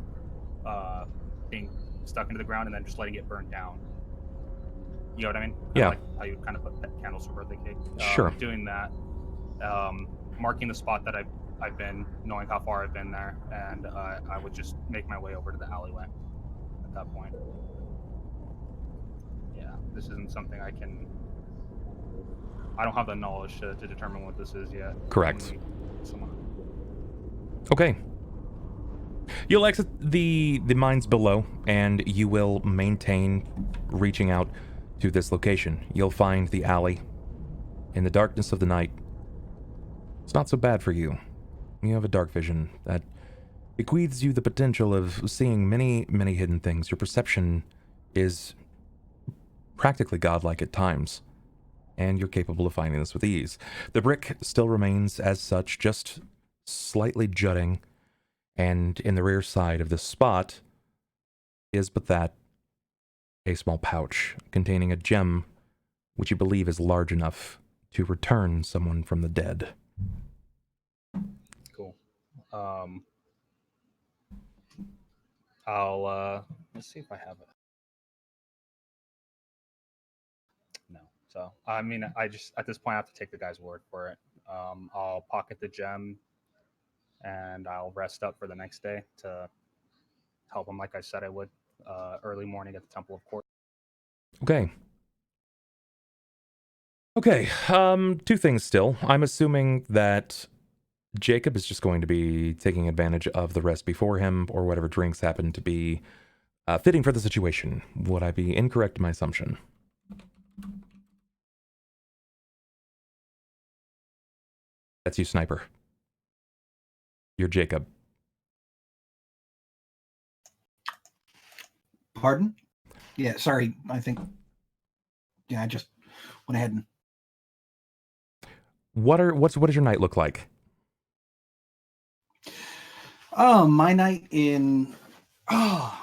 being stuck into the ground, and then just letting it burn down. You know what I mean? Yeah. Like how you kind of put candles for birthday cake. Sure. Doing that, marking the spot that I've been, knowing how far I've been there, and I would just make my way over to the alleyway at that point. Yeah, this isn't something I don't have the knowledge to determine what this is yet. Correct. Okay. You'll exit the mines below, and you will maintain reaching out to this location. You'll find the alley in the darkness of the night. It's not so bad for you. You have a dark vision that bequeaths you the potential of seeing many, many hidden things. Your perception is practically godlike at times, and you're capable of finding this with ease. The brick still remains as such, just slightly jutting, and in the rear side of this spot is but that a small pouch containing a gem which you believe is large enough to return someone from the dead. Cool. I'll let's see if I have it. No. So I mean, I just at this point I have to take the guy's word for it. I'll pocket the gem, and I'll rest up for the next day to help him, like I said I would, early morning at the Temple of Cort. Okay. Okay, two things still. I'm assuming that Jakob is just going to be taking advantage of the rest before him, or whatever drinks happen to be fitting for the situation. Would I be incorrect in my assumption? That's you, Sniper. You're Jakob. Pardon? Yeah, sorry. I think. Yeah, I just went ahead and. What does your night look like? Oh, my night in. Oh,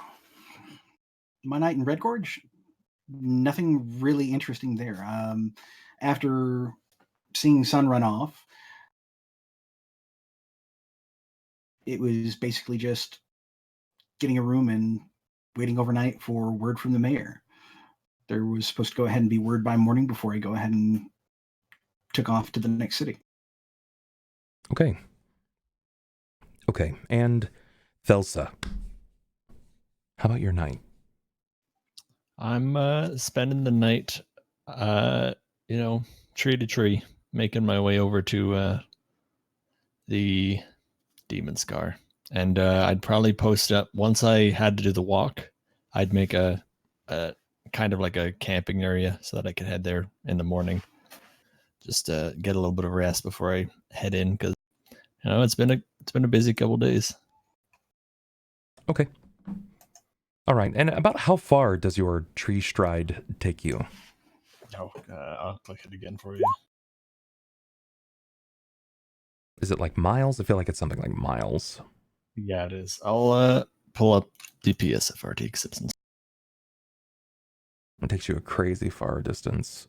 my night in Red Gorge, nothing really interesting there. After seeing sun run off, it was basically just getting a room and waiting overnight for word from the mayor. There was supposed to go ahead and be word by morning before I go ahead and took off to the next city. Okay. Okay, and Thelsa, how about your night? I'm spending the night, tree to tree, making my way over to the Demon Scar. And I'd probably post up, once I had to do the walk, I'd make a kind of like a camping area so that I could head there in the morning. Just get a little bit of rest before I head in, because it's been a busy couple days. Okay. All right. And about how far does your tree stride take you? Oh, I'll click it again for you. Is it like miles? I feel like it's something like miles. Yeah, it is. I'll pull up the PSFRT acceptance. It takes you a crazy far distance.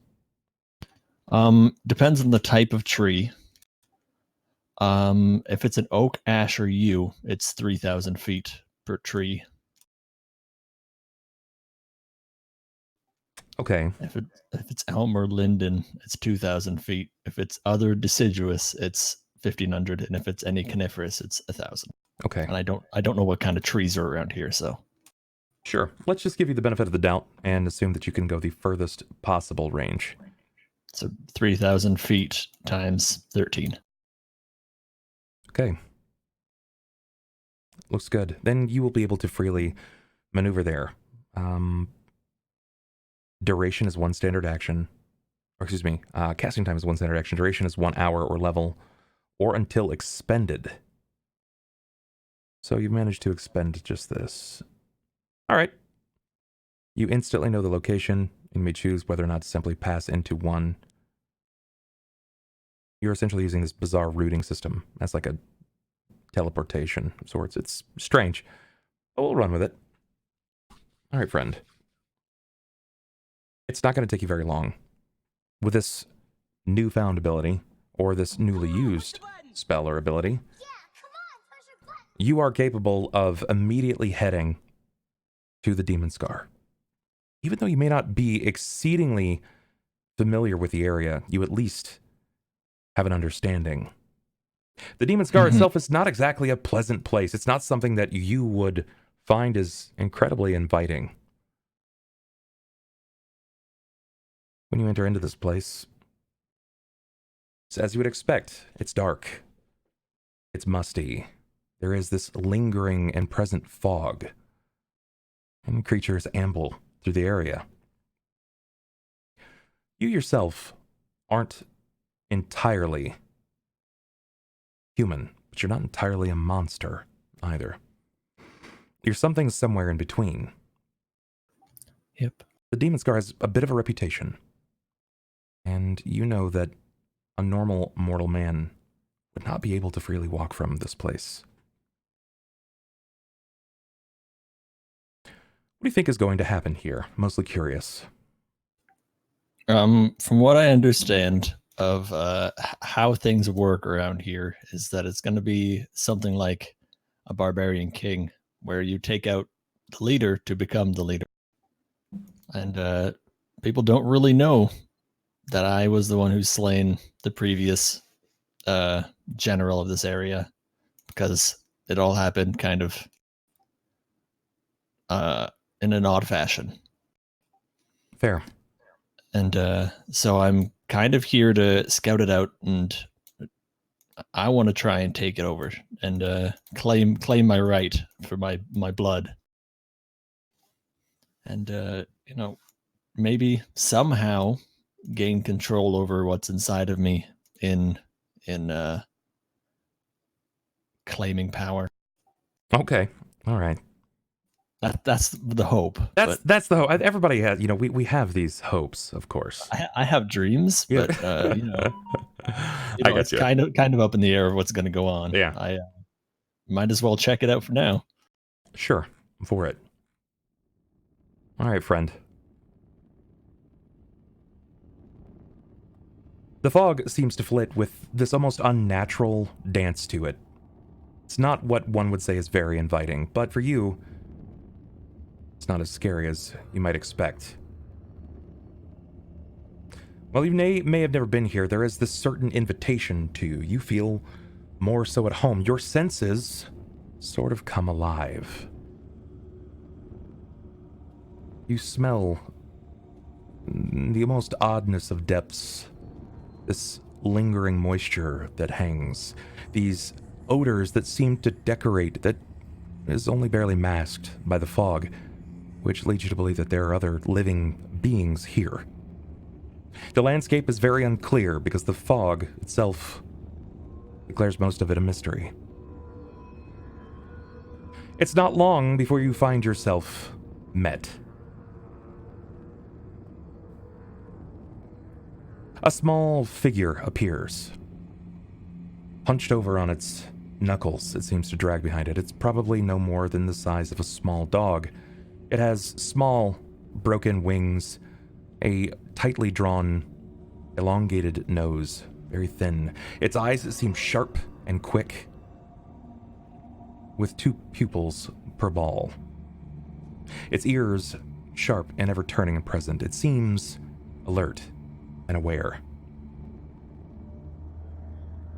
Depends on the type of tree. If it's an oak, ash, or yew, it's 3,000 feet per tree. Okay. If it's elm or linden, it's 2,000 feet. If it's other deciduous, it's 1,500, and if it's any coniferous, it's 1,000. Okay. And I don't know what kind of trees are around here, so. Sure. Let's just give you the benefit of the doubt and assume that you can go the furthest possible range. So 3,000 feet times 13. Okay. Looks good. Then you will be able to freely maneuver there. Duration is 1 standard action. Or excuse me, casting time is 1 standard action. Duration is 1 hour or level, or until expended. So you managed to expend just this. All right. You instantly know the location and may choose whether or not to simply pass into one. You're essentially using this bizarre routing system as like a teleportation of sorts. It's strange, but we'll run with it. All right, friend. It's not going to take you very long. With this newfound ability, or this newly used spell or ability, you are capable of immediately heading to the Demon Scar. Even though you may not be exceedingly familiar with the area, you at least have an understanding. The Demon Scar itself is not exactly a pleasant place. It's not something that you would find as incredibly inviting. When you enter into this place, it's as you would expect. It's dark. It's musty. There is this lingering and present fog, and creatures amble through the area. You yourself aren't entirely human, but you're not entirely a monster either. You're something somewhere in between. Yep. The Demon Scar has a bit of a reputation, and you know that a normal mortal man would not be able to freely walk from this place. What do you think is going to happen here? Mostly curious. From what I understand of how things work around here is that it's going to be something like a barbarian king, where you take out the leader to become the leader. And people don't really know that I was the one who slain the previous general of this area, because it all happened kind of in an odd fashion. Fair. And so I'm kind of here to scout it out, and I want to try and take it over and claim my right for my blood. And maybe somehow gain control over what's inside of me in claiming power. Okay. All right. That's the hope. That's the hope. Everybody has, we have these hopes, of course. I have dreams, but I got it's you. kind of up in the air of what's going to go on. Yeah. I might as well check it out for now. Sure. I'm for it. All right, friend. The fog seems to flit with this almost unnatural dance to it. It's not what one would say is very inviting, but for you, it's not as scary as you might expect. While you may have never been here, there is this certain invitation to you. You feel more so at home. Your senses sort of come alive. You smell the almost oddness of depths, this lingering moisture that hangs, these odors that seem to decorate that is only barely masked by the fog, which leads you to believe that there are other living beings here. The landscape is very unclear because the fog itself declares most of it a mystery. It's not long before you find yourself met. A small figure appears. Hunched over on its knuckles, it seems to drag behind it. It's probably no more than the size of a small dog. It has small, broken wings, a tightly drawn, elongated nose, very thin. Its eyes seem sharp and quick, with 2 pupils per ball. Its ears sharp and ever turning and present. It seems alert and aware.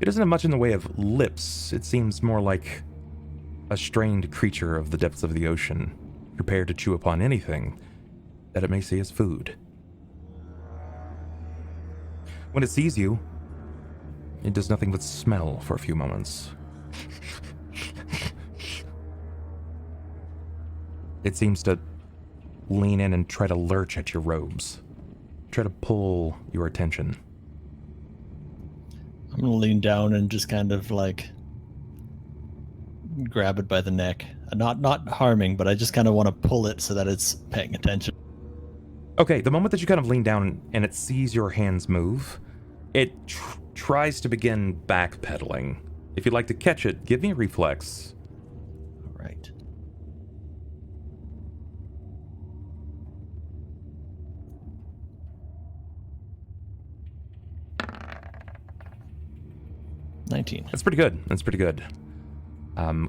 It doesn't have much in the way of lips. It seems more like a strained creature of the depths of the ocean, prepared to chew upon anything that it may see as food. When it sees you, it does nothing but smell for a few moments. It seems to lean in and try to lurch at your robes, try to pull your attention. I'm gonna lean down and just kind of like grab it by the neck. Not harming, but I just kind of want to pull it so that it's paying attention. Okay, the moment that you kind of lean down and it sees your hands move, it tries to begin backpedaling. If you'd like to catch it, give me a reflex. All right. That's pretty good. That's pretty good.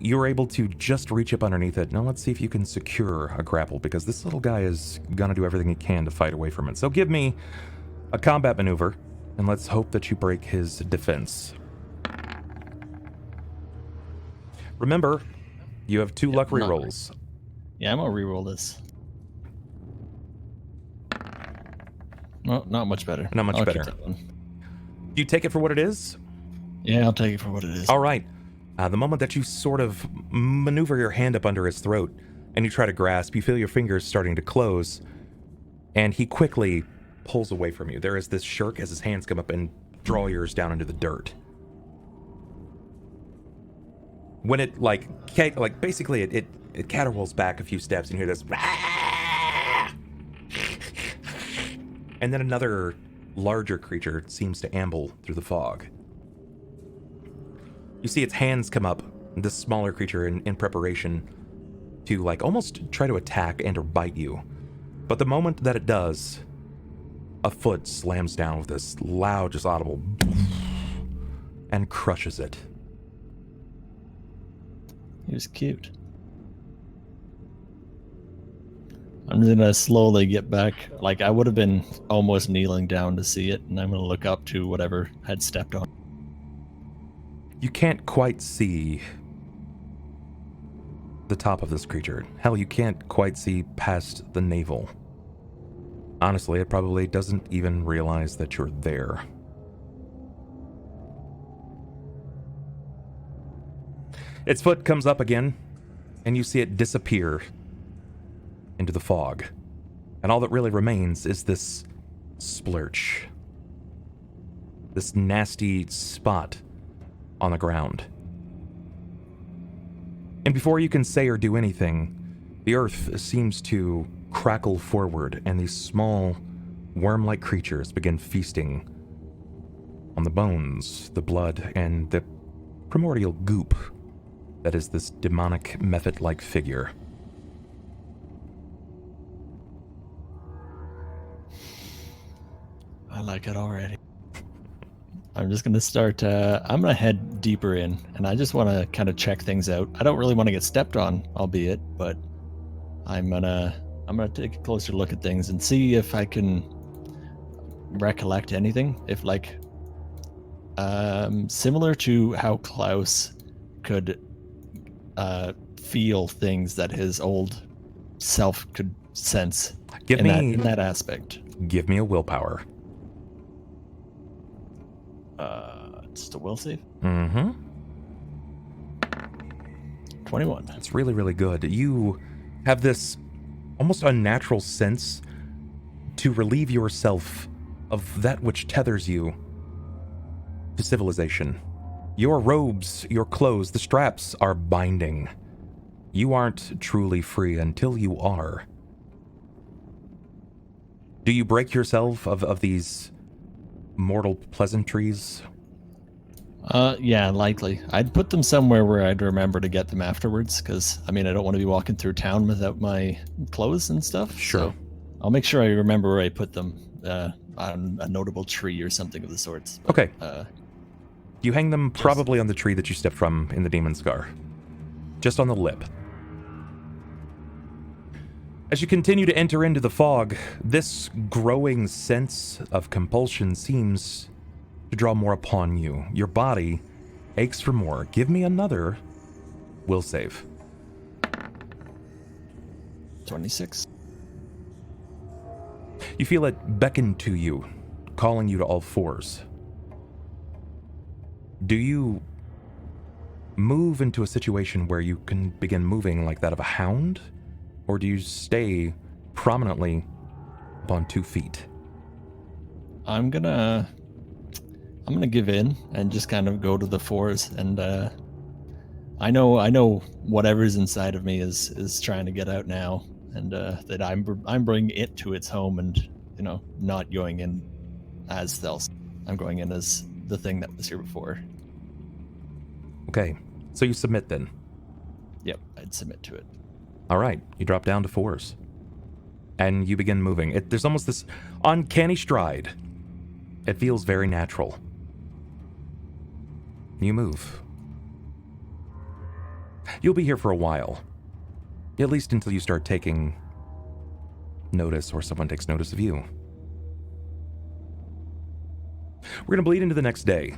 You were able to just reach up underneath it. Now let's see if you can secure a grapple, because this little guy is gonna do everything he can to fight away from it. So give me a combat maneuver, and let's hope that you break his defense. Remember, you have 2 luck rerolls. Yeah, I'm gonna reroll this. No, not much better. Not much I'll better. keep that one. Do you take it for what it is? Yeah, I'll take it for what it is. All right. The moment that you sort of maneuver your hand up under his throat and you try to grasp, you feel your fingers starting to close, and he quickly pulls away from you. There is this shirk as his hands come up and draw yours down into the dirt. When it basically it caterwauls back a few steps and you hear this, and then another larger creature seems to amble through the fog. You see its hands come up, this smaller creature in preparation to almost try to attack and or bite you. But the moment that it does, a foot slams down with this loud, just audible and crushes it. He was cute. I'm gonna slowly get back. I would have been almost kneeling down to see it, and I'm gonna look up to whatever had stepped on. You can't quite see the top of this creature. Hell, you can't quite see past the navel. Honestly, it probably doesn't even realize that you're there. Its foot comes up again, and you see it disappear into the fog. And all that really remains is this splurch. This nasty spot on the ground. And before you can say or do anything, the earth seems to crackle forward, and these small, worm-like creatures begin feasting on the bones, the blood, and the primordial goop that is this demonic, method-like figure. I like it already. I'm just gonna start. I'm gonna head deeper in, and I just want to kind of check things out. I don't really want to get stepped on, albeit, but I'm gonna take a closer look at things and see if I can recollect anything. If like, similar to how Klaus could feel things that his old self could sense. In that aspect. Give me a willpower. Just a will save. Mm-hmm. 21. That's really, really good. You have this almost unnatural sense to relieve yourself of that which tethers you to civilization. Your robes, your clothes, the straps are binding. You aren't truly free until you are. Do you break yourself of these mortal pleasantries? Yeah, likely. I'd put them somewhere where I'd remember to get them afterwards, because, I mean, I don't want to be walking through town without my clothes and stuff. Sure. So I'll make sure I remember where I put them, on a notable tree or something of the sorts. But, okay. You hang them probably on the tree that you stepped from in the Demon Scar. Just on the lip. As you continue to enter into the fog, this growing sense of compulsion seems to draw more upon you. Your body aches for more. Give me another will save. 26. You feel it beckon to you, calling you to all fours. Do you move into a situation where you can begin moving like that of a hound? Or do you stay prominently upon 2 feet? I'm gonna give in and just kind of go to the fours, and I know whatever's inside of me is trying to get out now, and that I'm bringing it to its home, and not going in as Thelsa. I'm going in as the thing that was here before. Okay, so you submit then. Yep, I'd submit to it. All right, you drop down to fours, and you begin moving. There's almost this uncanny stride. It feels very natural. You move. You'll be here for a while, at least until you start taking notice or someone takes notice of you. We're going to bleed into the next day.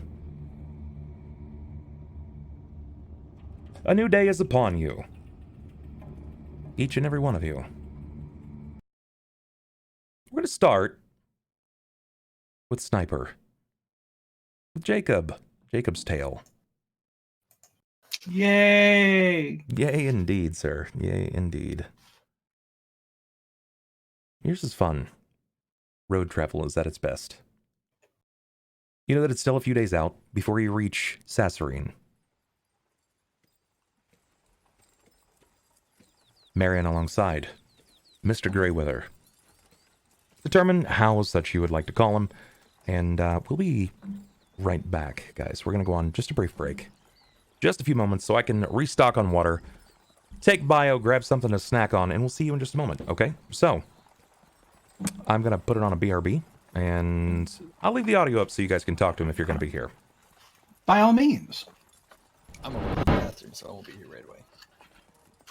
A new day is upon you. Each and every one of you. We're going to start with Sniper. With Jakob. Jacob's tale. Yay! Yay indeed, sir. Yay indeed. Yours is fun. Road travel is at its best. You know that it's still a few days out before you reach Sasserine. Marion alongside Mr. Greyweather. Determine how such you would like to call him, and we'll be right back, guys. We're going to go on just a brief break. Just a few moments so I can restock on water, take bio, grab something to snack on, and we'll see you in just a moment, okay? So, I'm going to put it on a BRB, and I'll leave the audio up so you guys can talk to him if you're going to be here. By all means. I'm going to the bathroom, so I won't be here right away.